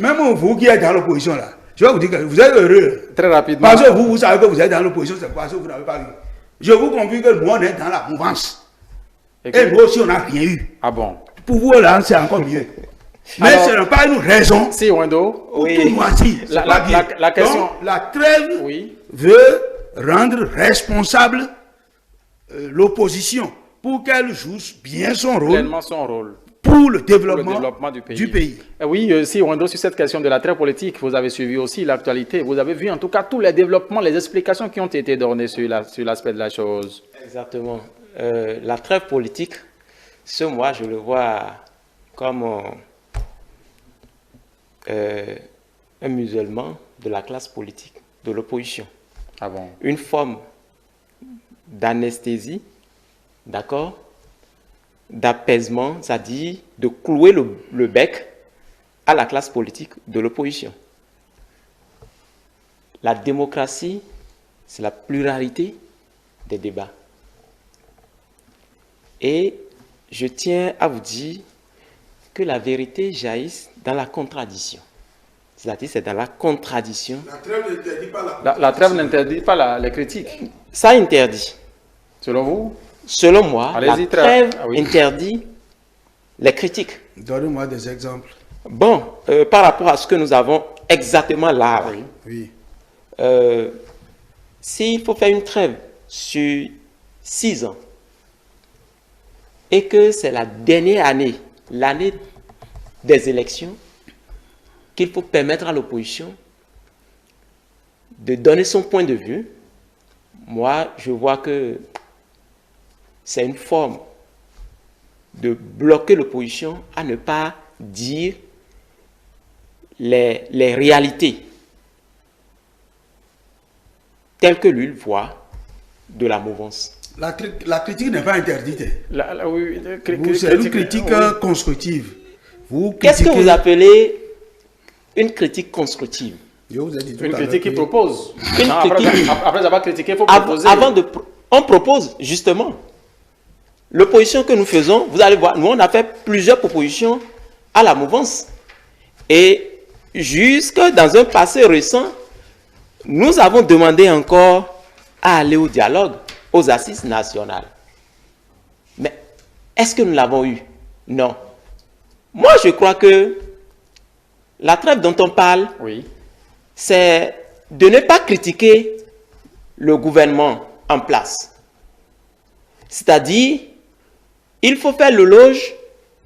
même vous qui êtes dans l'opposition là, je vais vous dire que vous êtes heureux. Très rapidement. Parce que vous savez que vous êtes dans l'opposition, c'est parce que vous n'avez pas eu. Je vous confie que nous on est dans la mouvance. Et nous aussi on n'a rien eu. Ah bon? Pour vous là, c'est encore mieux. Mais ce n'est pas une raison. Si, Wendo. Pour tout moitié. La question. Donc, la trêve veut rendre responsable l'opposition pour qu'elle joue bien son rôle. Pleinement son rôle. Pour le développement du pays. Oui, si Wendo, sur cette question de la trêve politique, vous avez suivi aussi l'actualité. Vous avez vu en tout cas tous les développements, les explications qui ont été données sur l'aspect de la chose. Exactement. La trêve politique, ce mois, je le vois comme un musulman de la classe politique, de l'opposition. Ah bon? Une forme d'anesthésie, d'accord, d'apaisement, c'est-à-dire de clouer le bec à la classe politique de l'opposition. La démocratie, c'est la pluralité des débats. Et je tiens à vous dire que la vérité jaillisse dans la contradiction. C'est-à-dire c'est dans la contradiction. La trêve n'interdit pas les critiques. Ça interdit. Selon vous? Selon moi, la trêve interdit les critiques. Donnez-moi des exemples. Bon, par rapport à ce que nous avons exactement là. Oui. S'il faut faire une trêve sur 6 ans, et que c'est la dernière année, l'année des élections, qu'il faut permettre à l'opposition de donner son point de vue, moi, je vois que c'est une forme de bloquer l'opposition à ne pas dire les réalités telles que lui le voit de la mouvance. La critique n'est pas interdite. Oui, C'est une critique constructive. Qu'est-ce que vous appelez une critique constructive? Une critique qui propose. Après avoir critiqué, il faut proposer. On propose, justement. L'opposition que nous faisons, vous allez voir, nous on a fait plusieurs propositions à la mouvance. Et jusque dans un passé récent, nous avons demandé encore à aller au dialogue, aux assises nationales. Mais est-ce que nous l'avons eu? Non. Moi, je crois que la trêve dont on parle, oui, c'est de ne pas critiquer le gouvernement en place. C'est-à-dire, il faut faire l'éloge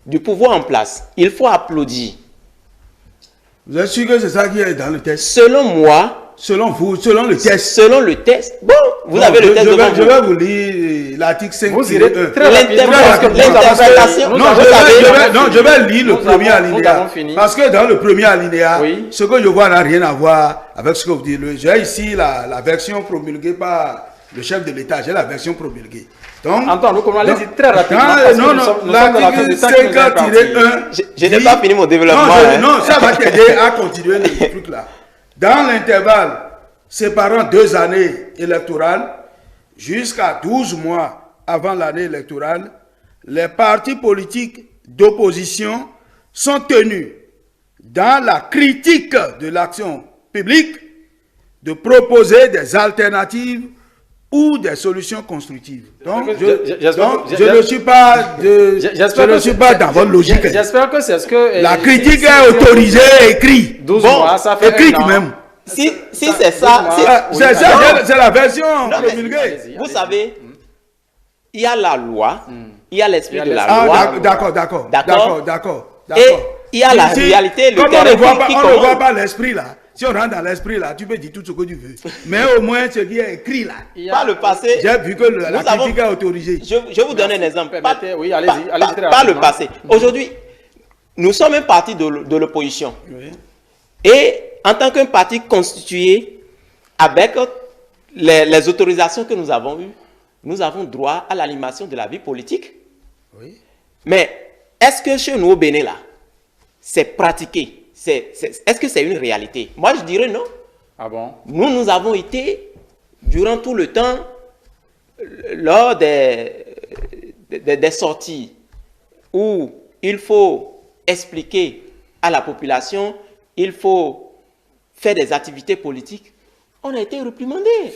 du pouvoir en place. Il faut applaudir. Vous êtes sûr que c'est ça qui est dans le texte? Selon moi. Selon vous, selon le texte. Selon le texte. Bon, vous avez le texte devant vous. Je vais vous lire l'article 5. Vous irez très l'interprétation. Non, je vais lire le premier alinéa. Parce que dans le premier alinéa, ce que je vois n'a rien à voir avec ce que vous dites. J'ai ici la version promulguée par le chef de l'État. J'ai la version promulguée. Donc, Antoine, nous allons dire très rapidement. L'article 5-1. Je n'ai pas fini mon développement. Non, ça va t'aider à continuer le truc là. Dans l'intervalle séparant 2 années électorales, jusqu'à 12 mois avant l'année électorale, les partis politiques d'opposition sont tenus, dans la critique de l'action publique, de proposer des alternatives ou des solutions constructives. Donc, je ne suis pas dans votre logique. J'espère que c'est ce que... La critique est autorisée et écrite. 12 mois, ça fait écrite même. Si c'est ça... C'est la version promulguée. Vous savez, il y a la loi, il y a l'esprit de la loi. D'accord. Et il y a la réalité, le terrain qui on ne voit pas l'esprit là. Si on rentre dans l'esprit là, tu peux dire tout ce que tu veux. Mais au moins ce qui est écrit là. Par le passé, j'ai vu que la critique est autorisée. Je vous donne un exemple. Oui, allez-y. Par le passé. Aujourd'hui, nous sommes un parti de l'opposition. Oui. Et en tant qu'un parti constitué, avec les autorisations que nous avons eues, nous avons droit à l'animation de la vie politique. Oui. Mais est-ce que chez nous au Bénin là, c'est pratiqué? Est-ce que c'est une réalité? Moi, je dirais non. Ah bon? Nous avons été, durant tout le temps, lors des sorties où il faut expliquer à la population, il faut faire des activités politiques, on a été réprimandés.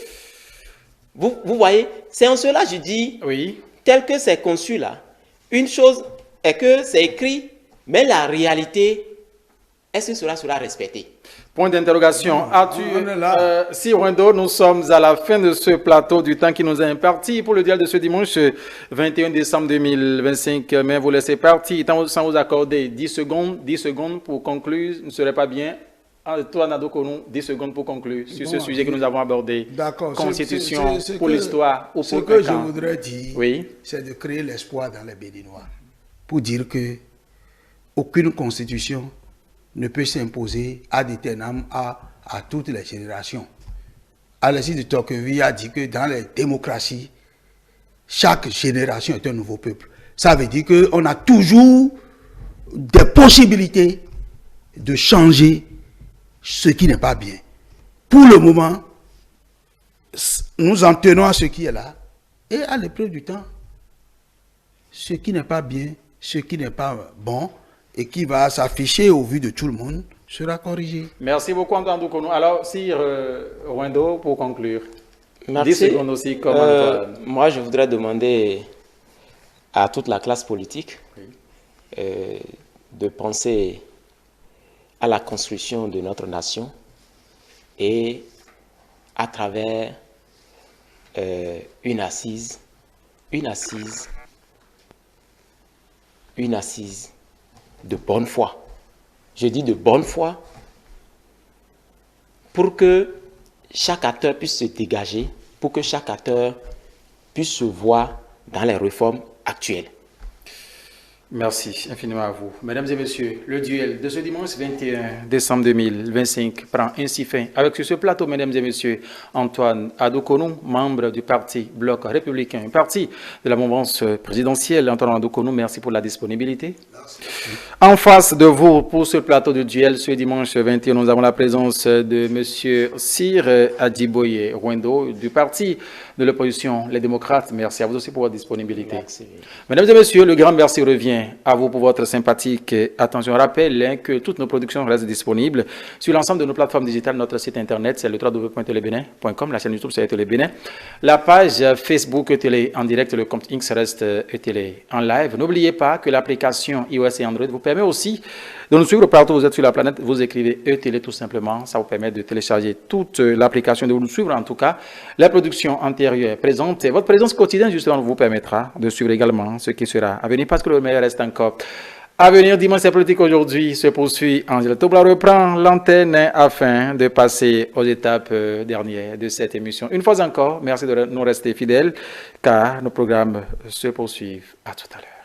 Vous voyez, c'est en cela je dis, oui, tel que c'est conçu là, une chose est que c'est écrit, mais la réalité, est-ce que cela sera respecté? Point d'interrogation. Si Wendo, nous sommes à la fin de ce plateau du temps qui nous est imparti pour le dialogue de ce dimanche 21 décembre 2025. Mais vous laissez partir sans vous accorder 10 secondes pour conclure. Ce ne serait pas bien. Toi, Nado Konou, 10 secondes pour conclure sur ce sujet que nous avons abordé. D'accord. Constitution pour l'histoire. Ce que je voudrais dire, c'est de créer l'espoir dans les Béninois. Pour dire que aucune constitution ne peut s'imposer ad aeternam à toutes les générations. Alexis de Tocqueville a dit que dans les démocraties, chaque génération est un nouveau peuple. Ça veut dire qu'on a toujours des possibilités de changer ce qui n'est pas bien. Pour le moment, nous en tenons à ce qui est là et à l'épreuve du temps, ce qui n'est pas bien, ce qui n'est pas bon, et qui va s'afficher au vu de tout le monde, sera corrigé. Merci beaucoup, Antoine Doukonou. Alors, Sir Wendo, pour conclure. Merci. 10 secondes aussi, comme moi, je voudrais demander à toute la classe politique de penser à la construction de notre nation et à travers une assise de bonne foi. Je dis de bonne foi pour que chaque acteur puisse se dégager, pour que chaque acteur puisse se voir dans les réformes actuelles. Merci infiniment à vous. Mesdames et messieurs, le duel de ce dimanche 21 décembre 2025 prend ainsi fin. Avec sur ce plateau, mesdames et messieurs, Antoine Adoukonou, membre du parti Bloc républicain, parti de la mouvance présidentielle. Antoine Adoukonou, merci pour la disponibilité. Merci. En face de vous, pour ce plateau de duel, ce dimanche 21, nous avons la présence de monsieur Sir Adjiboye Rwendo, du parti de l'opposition, les démocrates. Merci à vous aussi pour votre disponibilité. Merci. Mesdames et messieurs, le grand merci revient à vous pour votre sympathique attention. Rappel que toutes nos productions restent disponibles sur l'ensemble de nos plateformes digitales. Notre site internet, c'est le www.telebenin.com, la chaîne YouTube, c'est Télé Bénin. La page Facebook Télé en direct, le compte X reste Télé en live. N'oubliez pas que l'application iOS et Android vous permet aussi de nous suivre partout où vous êtes sur la planète. Vous écrivez ETélé tout simplement. Ça vous permet de télécharger toute l'application, de nous suivre en tout cas. La production antérieure présente. Votre présence quotidienne justement vous permettra de suivre également ce qui sera à venir parce que le meilleur reste encore à venir. Dimanche politique aujourd'hui se poursuit. Angela Tobla reprend l'antenne afin de passer aux étapes dernières de cette émission. Une fois encore, merci de nous rester fidèles car nos programmes se poursuivent. À tout à l'heure.